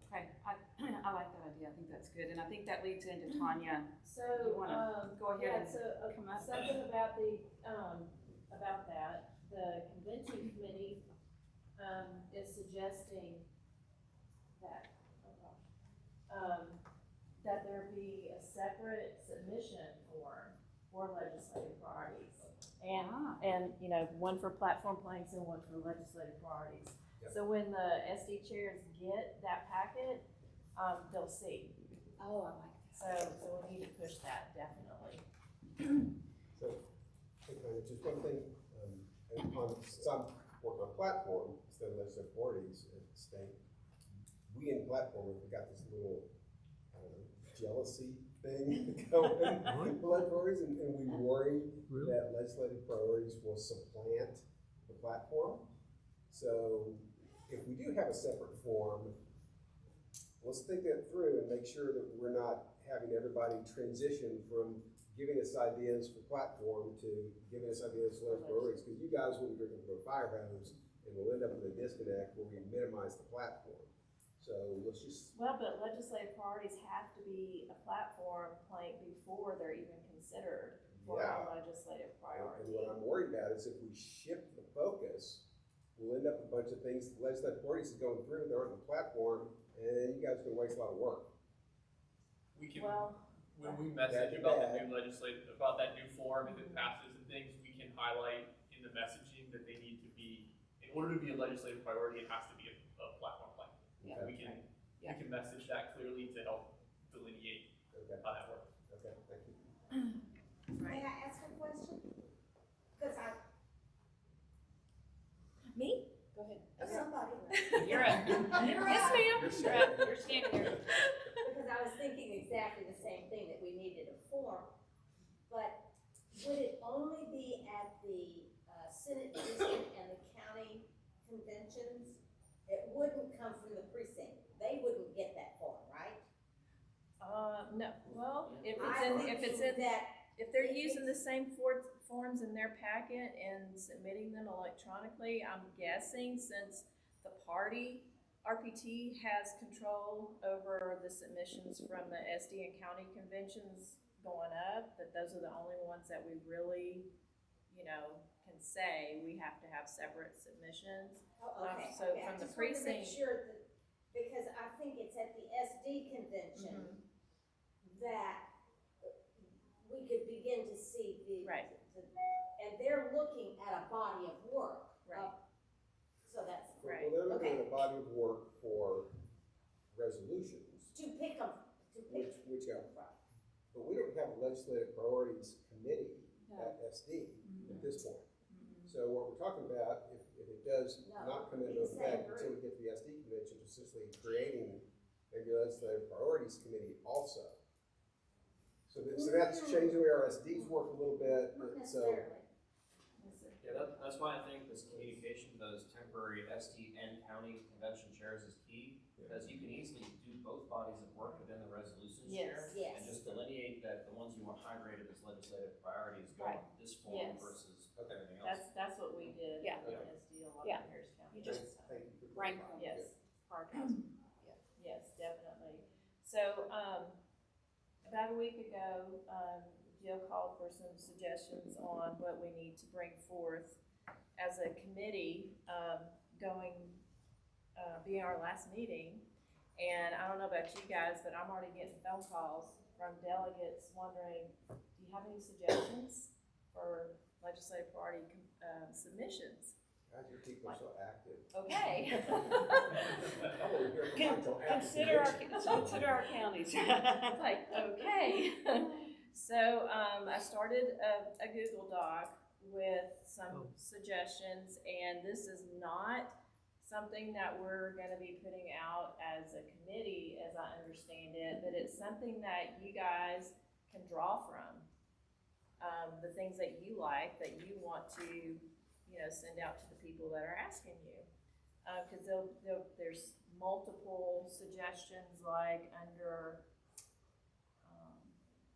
Okay, I like that idea, I think that's good, and I think that leads into Tanya. So, You wanna go ahead yeah, and so, come up? something about the, about that, the convention committee, is suggesting that, that there be a separate submission form for legislative priorities. And, you know, one for platform planks and one for legislative priorities. Yep. So when the SD chairs get that packet, they'll see. Oh, I like that. So we need to push that, definitely. So, okay, just one thing, and on some work on platform, instead of legislative priorities at the state, we in platform, we got this little, I don't know, jealousy thing going with priorities, and we worry that legislative priorities will supplant the platform. So if we do have a separate form, let's think that through and make sure that we're not having everybody transition from giving us ideas for platform to giving us ideas for legislative priorities, because you guys will be drinking from a fire hose and we'll end up with a disconnect where we minimize the platform. So let's just. Well, but legislative priorities have to be a platform plank before they're even considered for a legislative priority. And what I'm worried about is if we shift the focus, we'll end up with a bunch of things legislative priorities is going through, they're on the platform, and you guys are gonna waste a lot of work. We can, Well, when we message about the new legislative, about that new form, if it passes and things, we can highlight in the messaging that they need to be, in order to be a legislative priority, it has to be a platform plan. Yeah. We can message that clearly to help delineate how that works. Okay, thank you. May I ask a question? Because me? Go ahead. somebody, You're up. Yes, ma'am. You're up. You're standing here. because I was thinking exactly the same thing, that we needed a form, but would it only be at the Senate district and the county conventions? It wouldn't come from the precinct, they wouldn't get that form, right? No, well, if I'm it's thinking in, that, if they're using the same forms in their packet and submitting them electronically, I'm guessing since the party, RPT has control over the submissions from the SD and county conventions going up, that those are the only ones that we really, you know, can say we have to have separate submissions. okay, So okay, I from the just wanted to make precinct- sure that, because I think it's at the SD convention that we could begin to see the. Right. And they're looking at a body of work. Right. So that's. Right. Well, they're looking Okay. at a body of work for resolutions, To pick them, to pick. which but we don't have a legislative priorities committee at SD at this point. So what we're talking about, if it does No, not come into it's the same effect until we get to the SD convention, is essentially creating a legislative priorities committee also. So that's changing the way our SDs work a little bit, Not so. necessarily. Yeah, that's why I think this communication, those temporary SD and county convention chairs is key, because you can easily do both bodies of work within the resolution chair. Yes. And just delineate that the ones you want highlighted as legislative priorities go on this form Yes. versus everything else. That's what we did Yeah. with SD a lot Yeah. in Harris County. You just Thank you for rank clarifying. Yes, Sarcasm. yes, definitely. So, about a week ago, Jill called for some suggestions on what we need to bring forth as a committee, being our last meeting. And I don't know about you guys, but I'm already getting phone calls from delegates wondering, do you have any suggestions for legislative priority submissions? God, your people are so active. Okay. I want to hear from Michael after Consider our counties. It's like, okay. So, I started a Google Doc with some suggestions, and this is not something that we're gonna be putting out as a committee, as I understand it, but it's something that you guys can draw from. The things that you like, that you want to, you know, send out to the people that are asking you. Cause there's multiple suggestions, like under,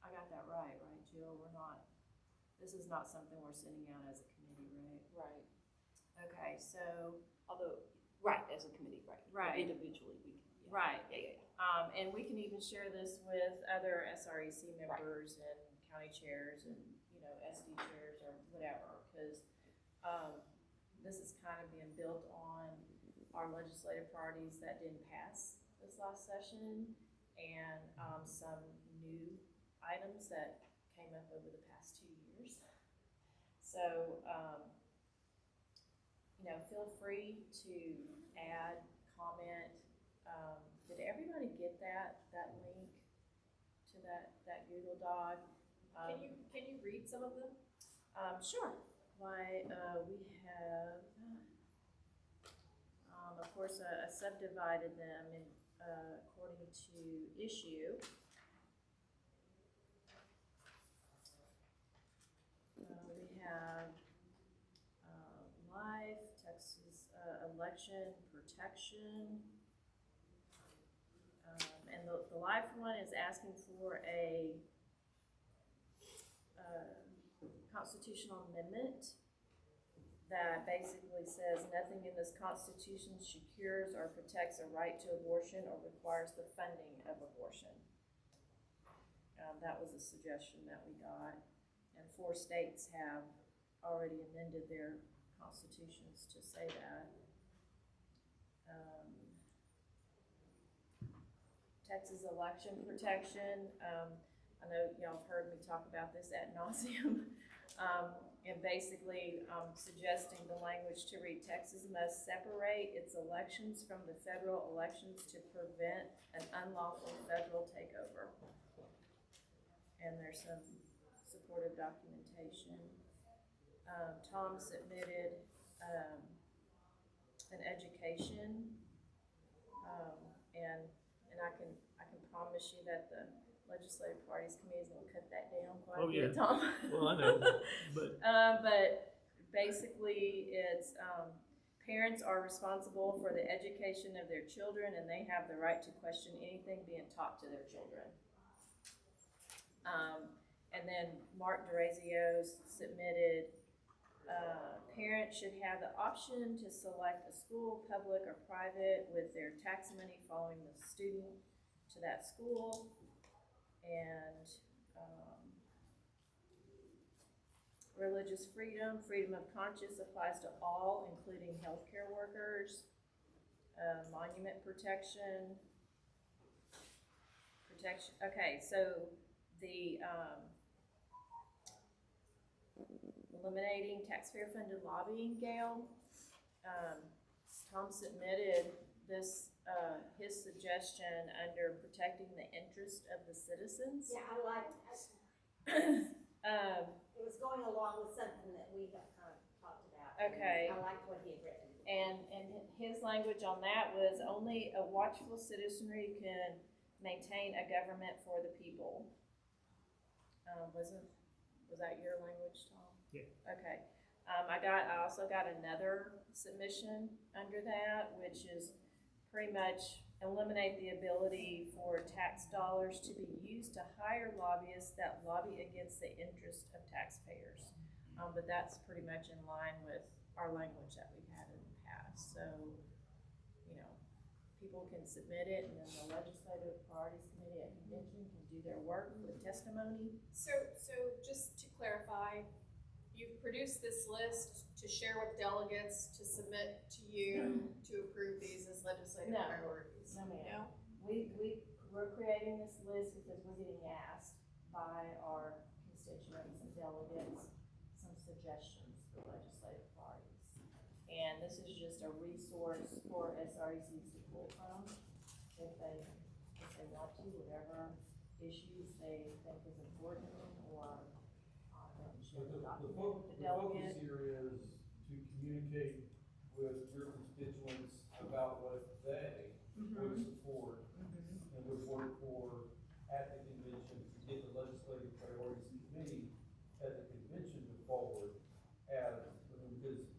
I got that right, Jill? This is not something we're sending out as a committee. committee, right? Right. Okay, so, Although, right, as a committee, right. Right. Individually, we can, yeah. right. Yeah. And we can even share this with other SREC members and county chairs and, SD chairs or whatever, because, this is kind of being built on our legislative priorities that didn't pass this last session and, some new items that came up over the past 2 years. So, feel free to add, comment. Did everybody get that link to that Google Doc? Can you read some of them? Sure. Why, we have, of course, subdivided them in, according to issue. We have life, Texas election protection. And the life one is asking for a constitutional amendment that basically says nothing in this constitution secures or protects a right to abortion or requires the funding of abortion. That was a suggestion that we got. And 4 states have already amended their constitutions to say that. Texas election protection. I know y'all have heard me talk about this ad nauseum. And basically suggesting the language to read, Texas must separate its elections from the federal elections to prevent an unlawful federal takeover. And there's some supportive documentation. Tom submitted an education, and I can promise you that the Legislative Parties Committee is gonna cut that down quite a bit, Tom. Well, I know, but. But basically, it's, parents are responsible for the education of their children, and they have the right to question anything being taught to their children. And then Mark DeRazio submitted, parents should have the option to select a school, public or private, with their tax money following the student to that school. And religious freedom of conscience applies to all, including healthcare workers. Monument protection. Okay, so the eliminating taxpayer-funded lobbying, Gail. Tom submitted this, his suggestion under protecting the interest of the citizens. Yeah, I liked it. It was going along with something that we have kind of talked about. Okay. I liked what he had written. And his language on that was only a watchful citizenry can maintain a government for the people. Was that your language, Tom? Yeah. Okay. I also got another submission under that, which is pretty much eliminate the ability for tax dollars to be used to hire lobbyists that lobby against the interest of taxpayers. But that's pretty much in line with our language that we've had in the past. So, people can submit it, and then the Legislative Priorities Committee at convention can do their work with testimony. So just to clarify, you've produced this list to share with delegates to submit to you to approve these as legislative No. priorities? No, ma'am. No? We're creating this list because we're getting asked by our constituents and delegates some suggestions for legislative parties. And this is just a resource for SRECs to pull from if they want to, whatever issues they think is important or share the document with the delegate. The focus here is to communicate with your constituents about what they would support and would work for at the convention to get the Legislative Priorities Committee at the convention to forward as, because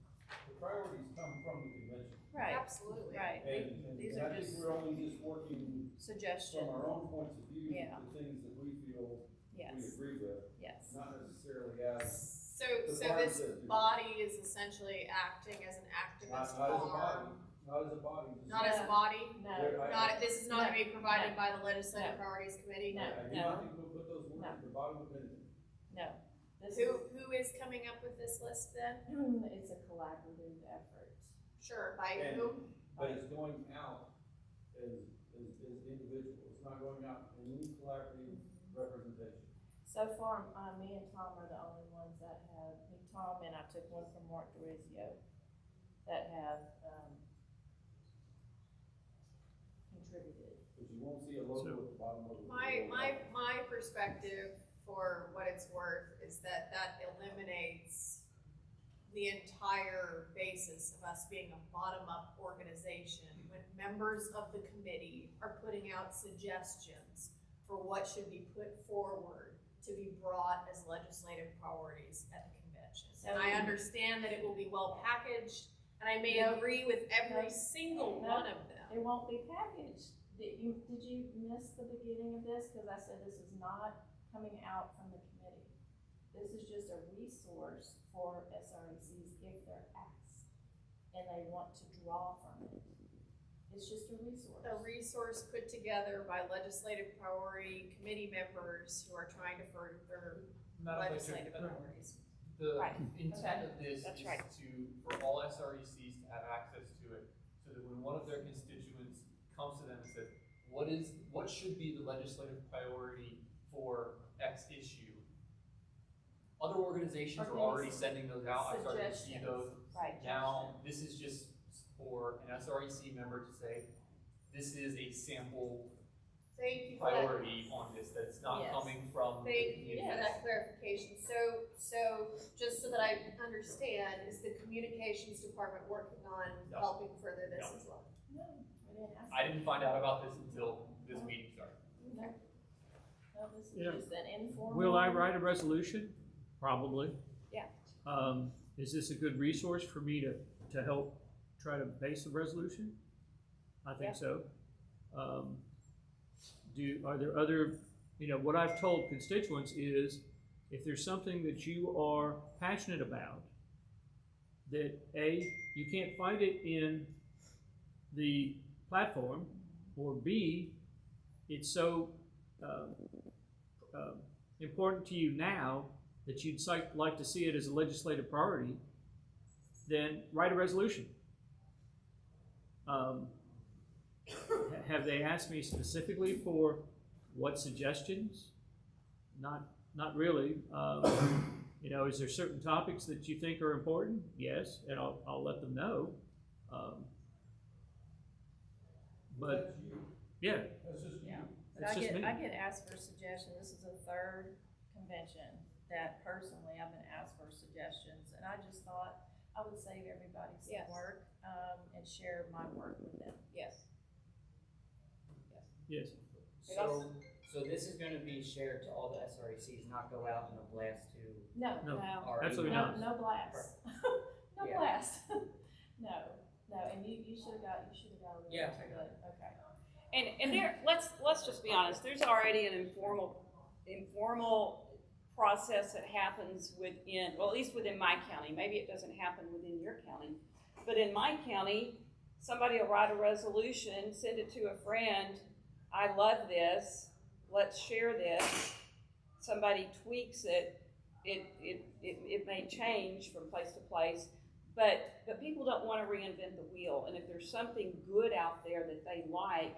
the priorities come from the convention. Right. Absolutely. Right. And These I are think just we're only just working suggestions. from our own points of view, Yeah. the things that we feel we Yes. agree with, Yes. not necessarily as So, The so party this says do. body is essentially acting as an activist Not as a body, arm. not as a body. just- Not as a body? No, This is not to be provided No. by the legislative No. priorities committee? No. I do not think we'll put those words No. at the bottom of anything. no. This Who is coming up with this list then? it's a collaborative effort. Sure, by And- who? But it's going out as individual, it's not going out in any collaborative representation. So far, me and Tom are the only ones that have, Tom and I took one from Mark Dorizio, that have, contributed. But you won't see a logo at the bottom of it. My perspective, for what it's worth, is that eliminates the entire basis of us being a bottom-up organization when members of the committee are putting out suggestions for what should be put forward to be brought as legislative priorities at the convention. And I understand that it will be well packaged, and I may agree with every single one of them. It won't be packaged. Did you miss the beginning of this? Because I said this is not coming out from the committee. This is just a resource for SRECs if they're asked and they want to draw from it. It's just a resource. A resource put together by legislative priority committee members who are trying to further Madam legislative Chair, priorities. The Right. intent of this That's is right. for all SRECs to have access to it, so that when one of their constituents comes to them and says, what should be the legislative priority for X issue? Other organizations are already sending those out, I started to see those. Right. Now, this is just for an SREC member to say, this is a sample Thank you for that. priority on this, that's not Yes. coming from the Thank community. you for that clarification. So just so that I understand, is the communications department working on No. helping further this No. as well? No, we didn't ask. I didn't find out about this until this meeting started. No. No, this is Yeah. just an informal. Will I write a resolution? Probably. Yeah. Is this a good resource for me to help try to base a resolution? I think Yeah. so. Are there other, what I've told constituents is, if there's something that you are passionate about, that A, you can't find it in the platform, or B, it's so important to you now that you'd like to see it as a legislative priority, then write a resolution. Have they asked me specifically for what suggestions? Not really. Is there certain topics that you think are important? Yes, and I'll let them know. But That's you, yeah, that's just you. Yeah. But it's just me. I get asked for suggestions. This is the third convention that personally I've been asked for suggestions, and I just thought I would save everybody some Yes. work, and share my work with them. Yes. Yes. So this is gonna be shared to all the SRECs, not go out in a blast to No, No. our Absolutely emails? not. no blast. No Yeah. blast. No, and you should've got a little Yeah, bit I got of okay. And there, let's just be honest, there's already an informal process that happens within, well, at least within my county, maybe it doesn't happen within your county, but in my county, somebody will write a resolution, send it to a friend, I love this, let's share this, somebody tweaks it, it may change from place to place, but people don't want to reinvent the wheel, and if there's something good out there that they like,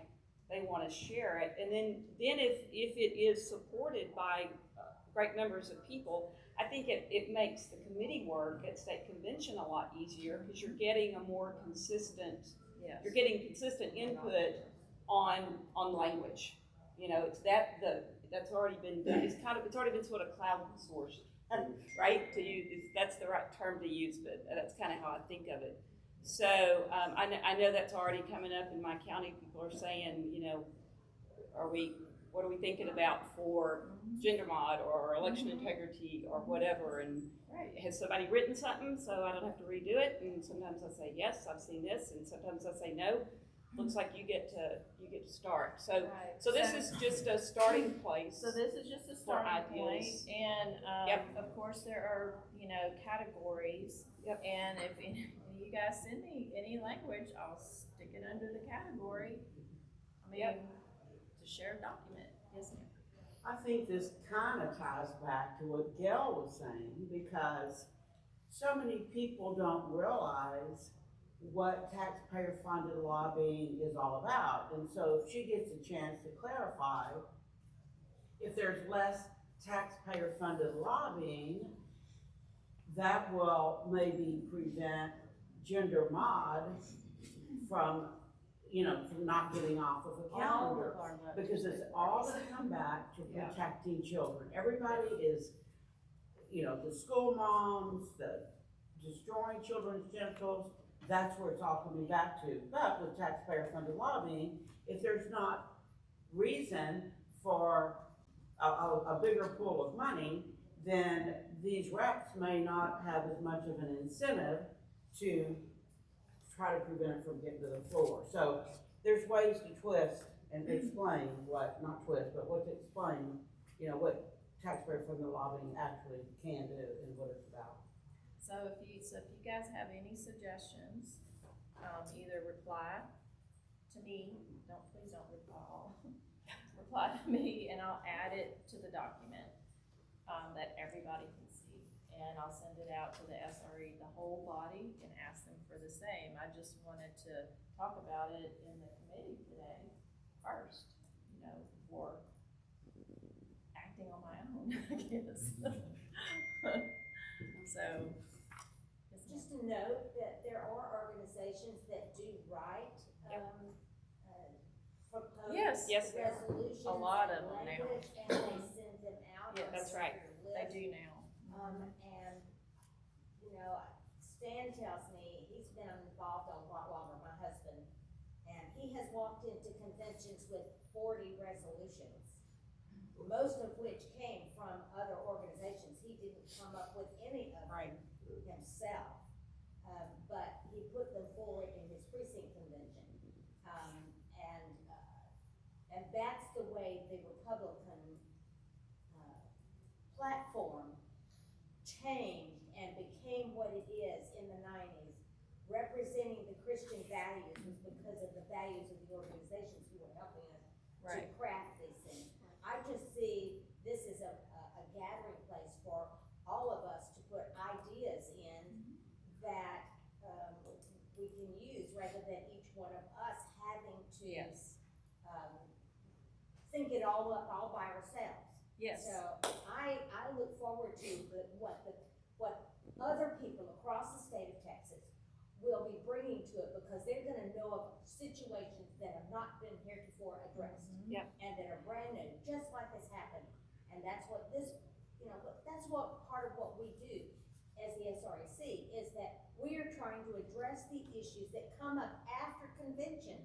they want to share it, and then if it is supported by great numbers of people, I think it makes the committee work at state convention a lot easier, because you're getting a more consistent, Yes. you're getting consistent input on language. It's that's already been done. It's already been sort of crowdsourced, right? To use, that's the right term to use, but that's kind of how I think of it. So I know that's already coming up in my county. People are saying, what are we thinking about for gender mod or election integrity or whatever? And has somebody written something so I don't have to redo it? And sometimes I say yes, I've seen this, and sometimes I say no. Looks like you get to start. So this is just a starting place. So this is just a for starting point, ideas. and Yep. of course, there are, categories. Yep. And if any of you guys send me any language, I'll stick it under the category. I mean, to share a document, yes, ma'am. I think this kind of ties back to what Gail was saying, because so many people don't realize what taxpayer-funded lobbying is all about. And so if she gets a chance to clarify, if there's less taxpayer-funded lobbying, that will maybe prevent gender mod from not getting off of a calendar. Because it's all gonna come back to protecting children. Everybody is, the school moms, the destroying children's genitals, that's where it's all coming back to. But with taxpayer-funded lobbying, if there's not reason for a bigger pool of money, then these reps may not have as much of an incentive to try to prevent it from getting to the floor. So there's ways to twist and explain what to explain, what taxpayer-funded lobbying actually can do and what it's about. So if you guys have any suggestions, either reply to me, please don't reply all. Reply to me and I'll add it to the document, that everybody can see. And I'll send it out to the SRE, the whole body, and ask them for the same. I just wanted to talk about it in the committee today first, before acting on my own, I guess. So, Just to note that there are organizations that do write, propose Yes, resolutions. a lot of them now. language, and they send them out. Yeah, that's on right. your They list. do now. And, Stan tells me, he's been involved a lot longer, my husband, and he has walked into conventions with 40 resolutions, most of which came from other organizations. He didn't come up with any of them himself, but he put them forward in his precinct convention. And that's the way the Republican platform changed and became what it is in the 90s. Representing the Christian values was because of the values of the organizations who were helping us to craft these things. I just see this as a gathering place for all of us to put ideas in that we can use, rather than each one of us having to think it all up all by ourselves. Yes. So I look forward to what other people across the state of Texas will be bringing to it, because they're gonna know of situations that have not been heretofore addressed. And that are brand new, just like this happened. And that's what that's what part of what we do as the SREC, is that we are trying to address the issues that come up after convention,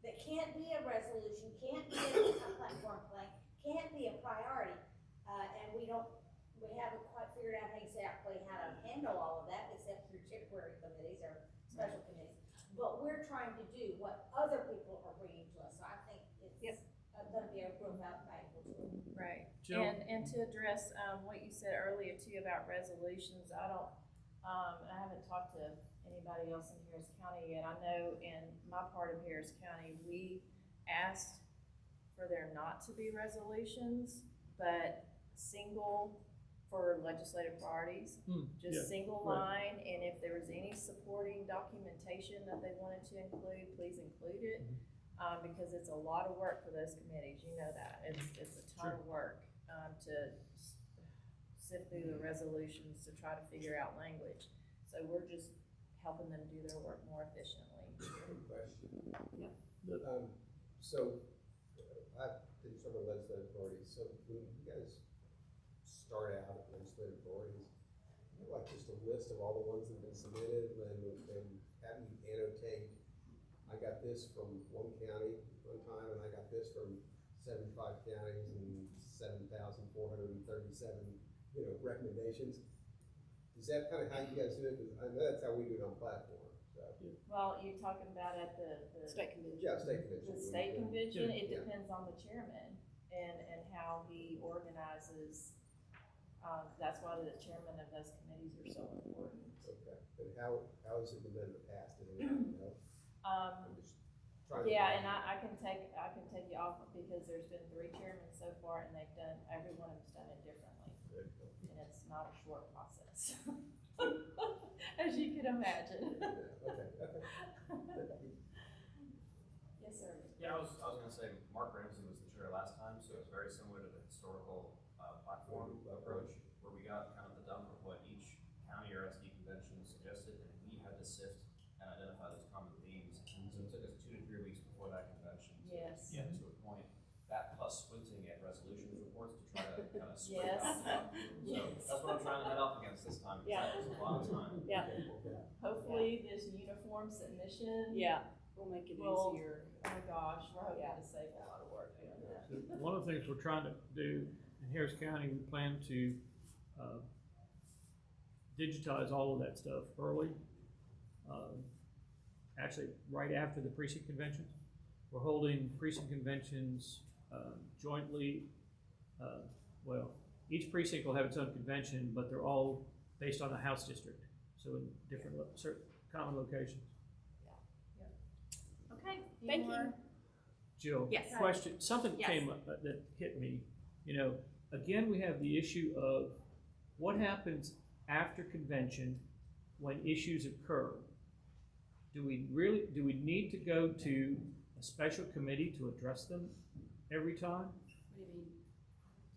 that can't be a resolution, can't be a platform plan, can't be a priority, and we haven't quite figured out exactly how to handle all of that, except through temporary committees or special committees. But we're trying to do what other people are bringing to us, so I think it's gonna be a real valuable tool. Right. Jill? And to address, what you said earlier too about resolutions, I haven't talked to anybody else in Harris County yet. I know in my part of Harris County, we asked for there not to be resolutions, but single for legislative priorities, single line, and if there was any supporting documentation that they wanted to include, please include it, because it's a lot of work for those committees, you know that, it's a ton of work, to sift through the resolutions to try to figure out language, so we're just helping them do their work more efficiently. Question. So, I've been serving legislative authorities, so when you guys start out at legislative authorities, you know, like just a list of all the ones that have been submitted, and have you annotate, I got this from one county one time, and I got this from 75 counties and 7,437, recommendations. Is that kind of how you guys do it? Because I know that's how we do it on platform, so. Well, you're talking about at the State convention. Yeah, state convention. The state convention, it Yeah. depends on the chairman and how he organizes That's why the chairman of those committees are so important. Okay, and how has it been in the past, does anyone know? I'm just trying to. Yeah, and I can take you off because there's been 3 chairmen so far and every one of them's done it differently. And it's not a short process, as you can imagine. Okay. Yes, sir. Yeah, I was gonna say, Mark Ramsey was the chair last time, so it's very similar to the historical platform approach, where we got kind of the dump of what each county or SD convention suggested, and we had to sift and identify those common themes. So it took us 2 to 3 weeks before that convention to Yes. get to a point. That plus squinting at resolutions reports to try to kind of scrape Yes. out stuff. So Yes. that's what I'm trying to head off against this time, because Yeah. that was a lot of time. Yeah. Hopefully this uniform submission. We'll make it will- easier. Oh my gosh, we're hoping to save a lot of work doing that. One of the things we're trying to do in Harris County, we plan to digitize all of that stuff early. Actually, right after the precinct conventions. We're holding precinct conventions jointly. Well, each precinct will have its own convention, but they're all based on a house district. So in different, certain common locations. Okay, Any thank you. more? Jill, Yes. question, something Yes. came up that hit me. You know, again, we have the issue of what happens after convention when issues occur. Do we need to go to a special committee to address them every time? What do you mean?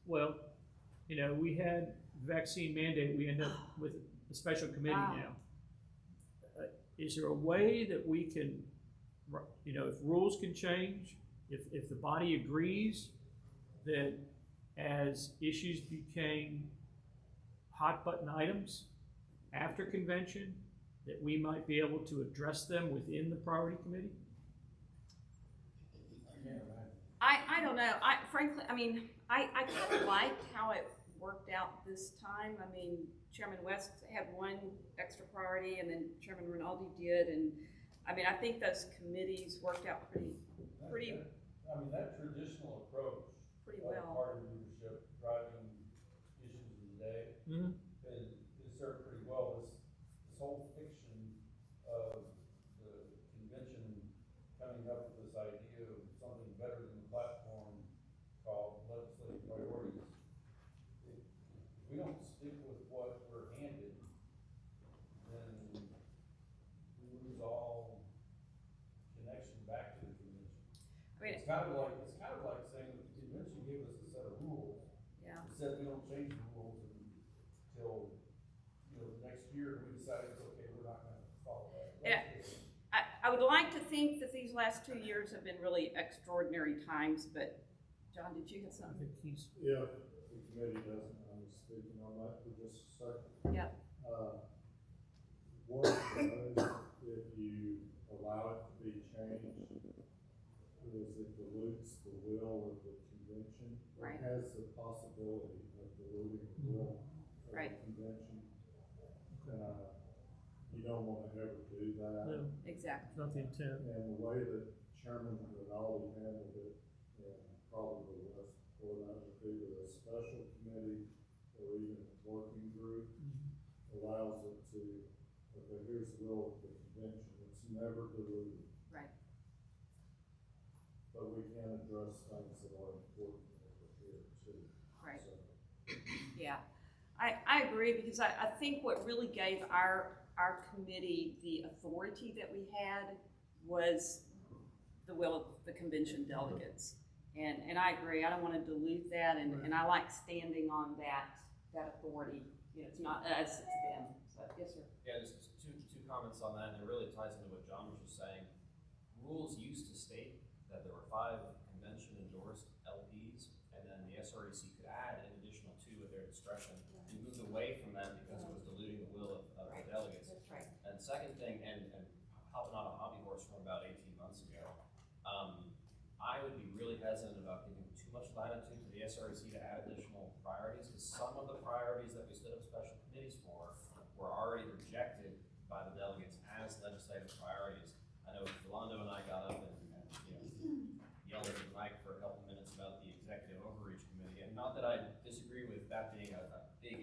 Well, you know, we had vaccine mandate, we end up with a special committee now. Is there a way that we can, you know, if rules can change, if the body agrees that as issues became hot button items after convention, that we might be able to address them within the priority committee? I don't know. Frankly, I mean, I kind of liked how it worked out this time. I mean, Chairman West had one extra priority and then Chairman Rinaldi did. And I mean, I think those committees worked out pretty I mean, that traditional approach of well. party leadership driving issues of the day Mm-hmm. is served pretty well. This whole fiction of the convention coming up with this idea of something better than the platform called legislative priorities. If we don't stick with what we're handed, then we lose all connection back to the convention. I mean, It's kind of like saying that the convention gave us a set of rules. Yeah. It said we don't change the rules until, you know, the next year, we decide it's okay, we're not gonna follow that. Yeah. I would like to think that these last 2 years have been really extraordinary times, but John, did you have I something? think he's, Yeah, the committee doesn't, I'm speaking on that for just a second. Yep. One of those, if you allow it to be changed, is it dilutes the will of the convention. Right. It has the possibility of diluting the will of Right. the convention. You don't wanna ever do that. no, Exactly. not the intent. And the way that Chairman Rinaldi handled it, and probably the rest for that would be with a special committee or even a working group, allows it to, okay, here's the will of the convention, it's never diluted. Right. But we can address things that are important over here too. Right. So, Yeah, I agree, because I think what really gave our committee the authority that we had was the will of the convention delegates. And I agree, I don't want to dilute that, and I like standing on that authority. You know, it's not us, it's them. So, yes, sir. Yeah, just two comments on that, and it really ties into what John was just saying. Rules used to state that there were 5 convention-endorsed LPs, and then the SREC could add an additional 2 at their discretion. We moved away from that because it was diluting the will of the delegates. That's right. And second thing, and hopping on a hobby horse from about 18 months ago, I would be really hesitant about giving too much latitude to the SREC to add additional priorities, because some of the priorities that we stood up special committees for were already rejected by the delegates as legislative priorities. I know Philando and I got up and yelled at the mic for a couple minutes about the executive overreach committee, and not that I disagree with that being a big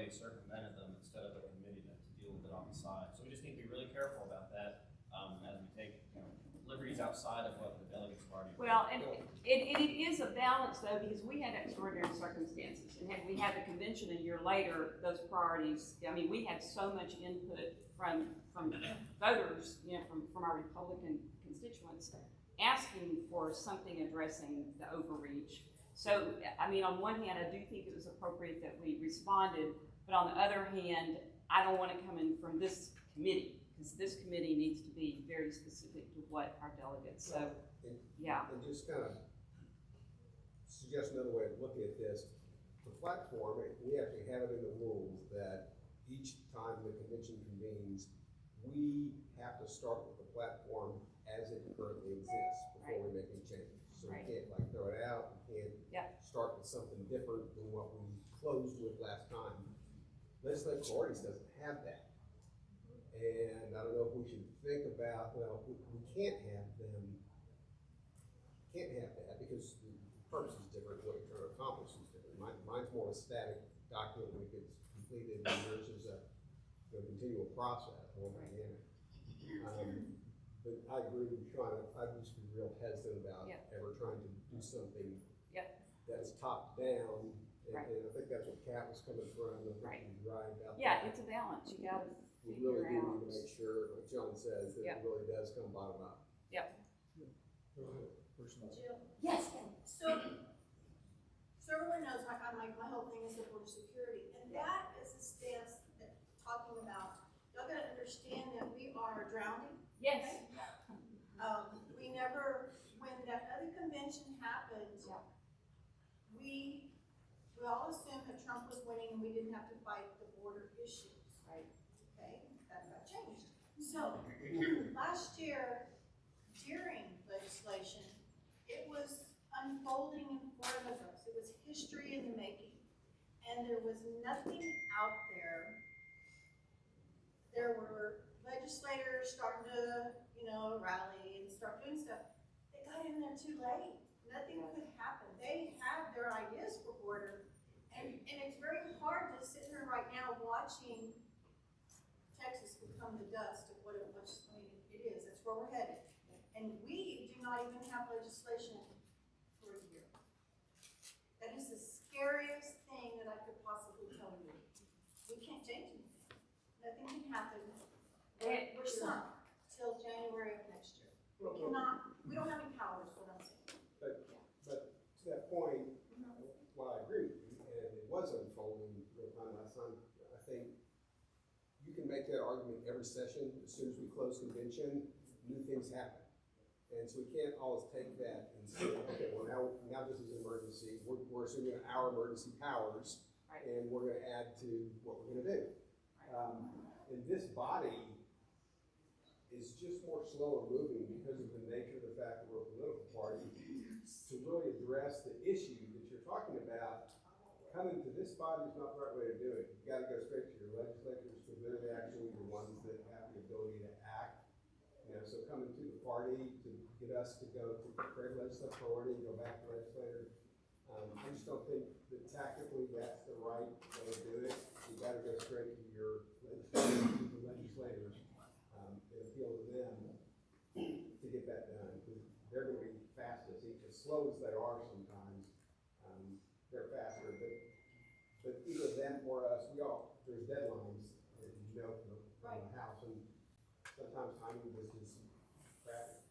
somebody circumvented them instead of a committee to deal with it on the side. So we just need to be really careful about that, as we take, liberties outside of what the delegates have already. Well, and it is a balance though, because we had extraordinary circumstances, and we had the convention a year later, those priorities, I mean, we had so much input from voters, from our Republican constituents, asking for something addressing the overreach. So, I mean, on one hand, I do think it was appropriate that we responded, but on the other hand, I don't want to come in from this committee, because this committee needs to be very specific to what our delegates, so, yeah. And just kind of suggest another way of looking at this. The platform, we actually have it in the rules that each time the convention convenes, we have to start with the platform as it currently exists before we make any changes. So we can't like throw it out, we can't start with something different than what we closed with last time. Legislative priorities doesn't have that. And I don't know if we should think about, well, we can't have that because the purpose is different, what you're trying to accomplish is different. Mine's more a static document when it gets completed, and yours is a continual process, more dynamic. But I agree with Sean, I'd just be real hesitant about ever trying to do something that's top down. And I think that's what Kat was coming from. I think he's right about that. It's a balance, you gotta We figure really do out. need to make sure, like John says, that it really does come bottom up. Jill? Yes. So everyone knows my whole thing is the border security, and that is a stance that talking about, y'all gotta understand that we are drowning. Yes. We never, when that other convention happened, we all assumed that Trump was winning and we didn't have to fight the border issues. Right. Okay, that got changed. So, last year, during legislation, it was unfolding in front of us. It was history in the making. And there was nothing out there. There were legislators starting to, rally and start doing stuff. They got in there too late. Nothing could happen. They have their ideas for border. And it's very hard to sit here right now watching Texas become the dust of what it was. I mean, it is. That's where we're headed. And we do not even have legislation for a year. That is the scariest thing that I could possibly tell you. We can't change anything. Nothing can happen. We're sunk till January of next year. We don't have any power is what I'm saying. But to that point, while I agree with you, and it was unfolding real time last time, I think you can make that argument every session. As soon as we close convention, new things happen. And so we can't always take that and say, okay, well now this is an emergency. We're assuming our emergency powers, and we're going to add to what we're going to do. And this body is just more slower moving because of the nature of the fact that we're a political party. To really address the issue that you're talking about, coming to this body is not the right way to do it. You've got to go straight to your legislators, because they're actually the ones that have the ability to act. So coming to the party to get us to go to create legislative priority and go back to legislators, I just don't think that tactically that's the right way to do it. You've got to go straight to your legislators, and appeal to them to get that done, because they're going to be fastest. As slow as they are sometimes, they're faster. But either them or us, there's deadlines, as you know, from the House, and sometimes timing is just traffic.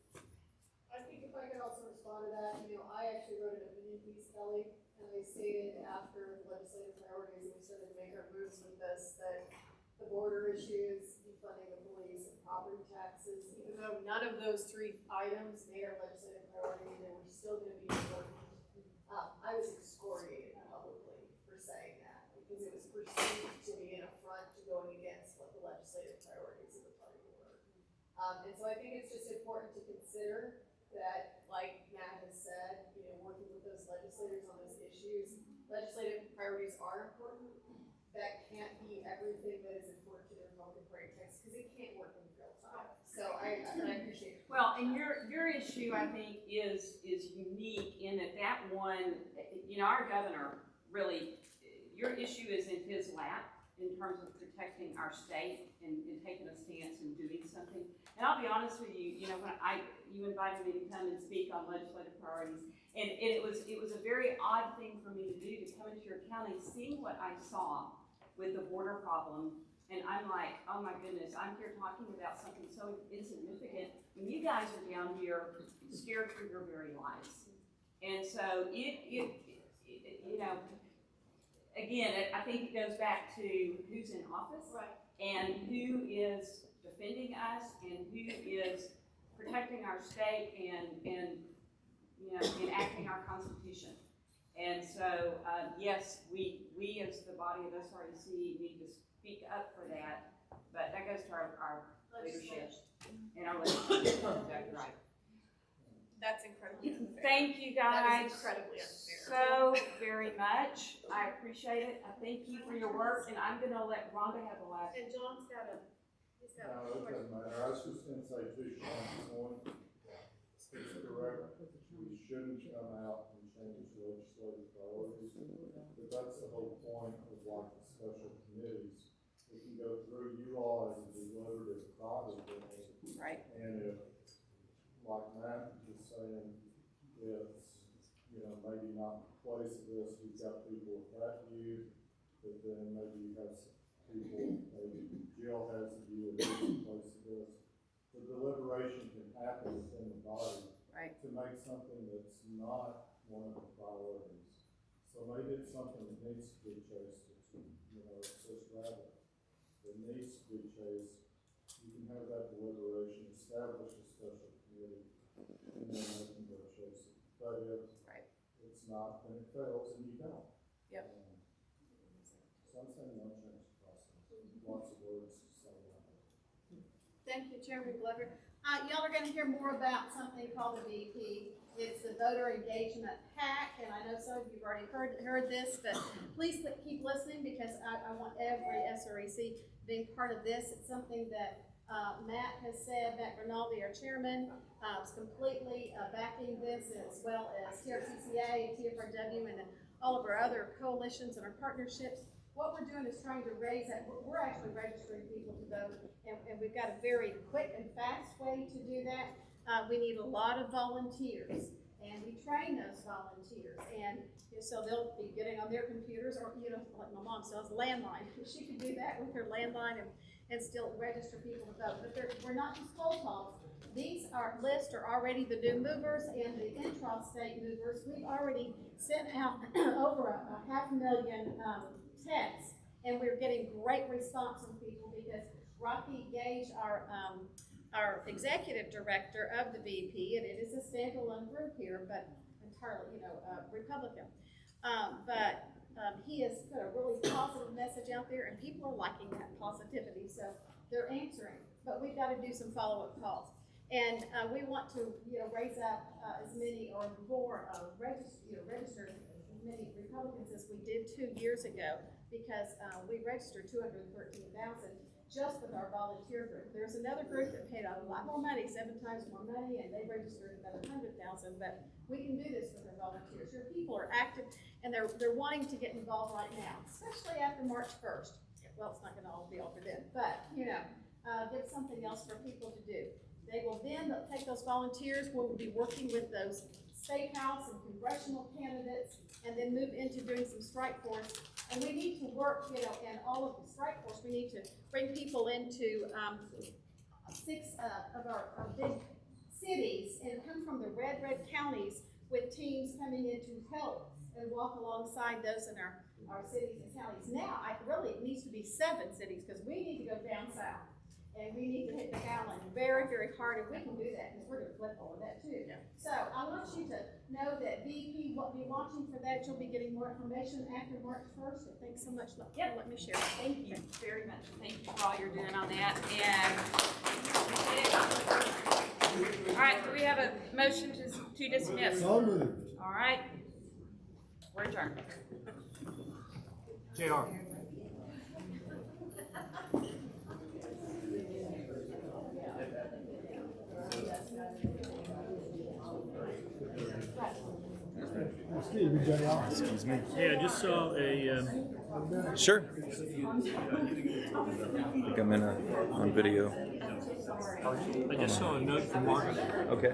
I think if I could also respond to that, I actually wrote an opinion piece, Kelly, and I stated after the legislative priorities, and we started to make our moves with this, that the border issues, defunding the police, and property taxes, even though none of those three items made our legislative priority, they were still going to be important. I was excoriated publicly for saying that, because it was perceived to be an affront to going against what the legislative priorities of the party were. And so I think it's just important to consider that, like Matt has said, working with those legislators on those issues, legislative priorities are important. That can't be everything that is important to the Republican Party text, because it can't work in real time. So I appreciate it. Well, and your issue, I think, is unique in that one, our governor really, your issue is in his lap. in terms of protecting our state and taking a stance and doing something. And I'll be honest with you, you know, when you invited me to come and speak on legislative priorities, and it was a very odd thing for me to do, to come into your county, seeing what I saw with the border problem. And I'm like, oh my goodness, I'm here talking about something so insignificant when you guys are down here scared for your very lives. And so you know, again, I think it goes back to who's in office, Right. and who is defending us, and who is protecting our state and you know, enacting our Constitution. And so, yes, we as the body of SREC need to speak up for that, but that goes to our leadership and our legislature. Exactly right. That's incredibly unfair. Thank you That guys is incredibly unfair. so very much. I appreciate it. I thank you for your work, and I'm gonna let Rhonda have the last. And John's got a No, it doesn't matter. I was just gonna say too, Sean, it's correct. We shouldn't come out and change legislative priorities, but that's the whole point of like the special committees. It can go through you all as a deliberative body. Right. And if, like Matt was saying, it's, you know, maybe not the place of this, you've got people with that view, but then maybe you have people, maybe Jill has a view of this place of this. The deliberation can happen within the body. Right. To make something that's not one of the priorities. So maybe it's something that needs to be chased, you know, it's just rabbit. It needs to be chased. You can have that deliberation, establish a special committee, and then they can go chase it. But if it's not, then it fails and you don't. Yep. So I'm saying don't change the process. Lots of words to say about it. Thank you, Chairman Glover. Y'all are gonna hear more about something called the VP. It's the Voter Engagement Hack, and I know some of you have already heard this, but please keep listening because I want every SREC being part of this. It's something that Matt has said, Matt Rinaldi, our chairman, is completely backing this, as well as TRCCA, TFRW, and all of our other coalitions and our partnerships. What we're doing is trying to raise that. We're actually registering people to vote, and we've got a very quick and fast way to do that. We need a lot of volunteers, and we train those volunteers. And so they'll be getting on their computers, or, you know, like my mom sells a landline. She could do that with her landline and still register people to vote. But we're not just cold calls. These lists are already the new movers and the intrastate movers. We've already sent out over a 500,000 texts, and we're getting great response from people because Rocky Gage, our executive director of the VP, and it is a standalone group here, but entirely, you know, Republican. He has put a really positive message out there, and people are liking that positivity, so they're answering. But we've got to do some follow-up calls, and we want to, you know, raise up as many or more registered as many Republicans as we did 2 years ago, because we registered 213,000 just with our volunteer group. There's another group that paid a lot more money, 7 times more money, and they registered another 100,000. But we can do this with our volunteers. Your people are active, and they're wanting to get involved right now, especially after March 1st. Well, it's not going to all be over then, but you know, give something else for people to do. They will then take those volunteers. We'll be working with those state house and congressional candidates, and then move into doing some strike force. And we need to work, you know, in all of the strike force. We need to bring people into 6 of our big cities and come from the red counties with teams coming in to help and walk alongside those in our cities and counties. Now, it needs to be 7 cities because we need to go down south. And we need to hit the gallon very, very hard, and we can do that because we're going to flip all of that too. Yeah. So I want you to know that VP will be watching for that. You'll be getting more information after March 1st. So thanks so much. Let me share. Thank you very much. Thank you for all you're doing on that. And all right, do we have a motion to dismiss? So moved. All right, we're adjourned. JR. Excuse me, JR. Hey, I just saw a Sure. I think I'm on video. I just saw a note from Mark. Okay.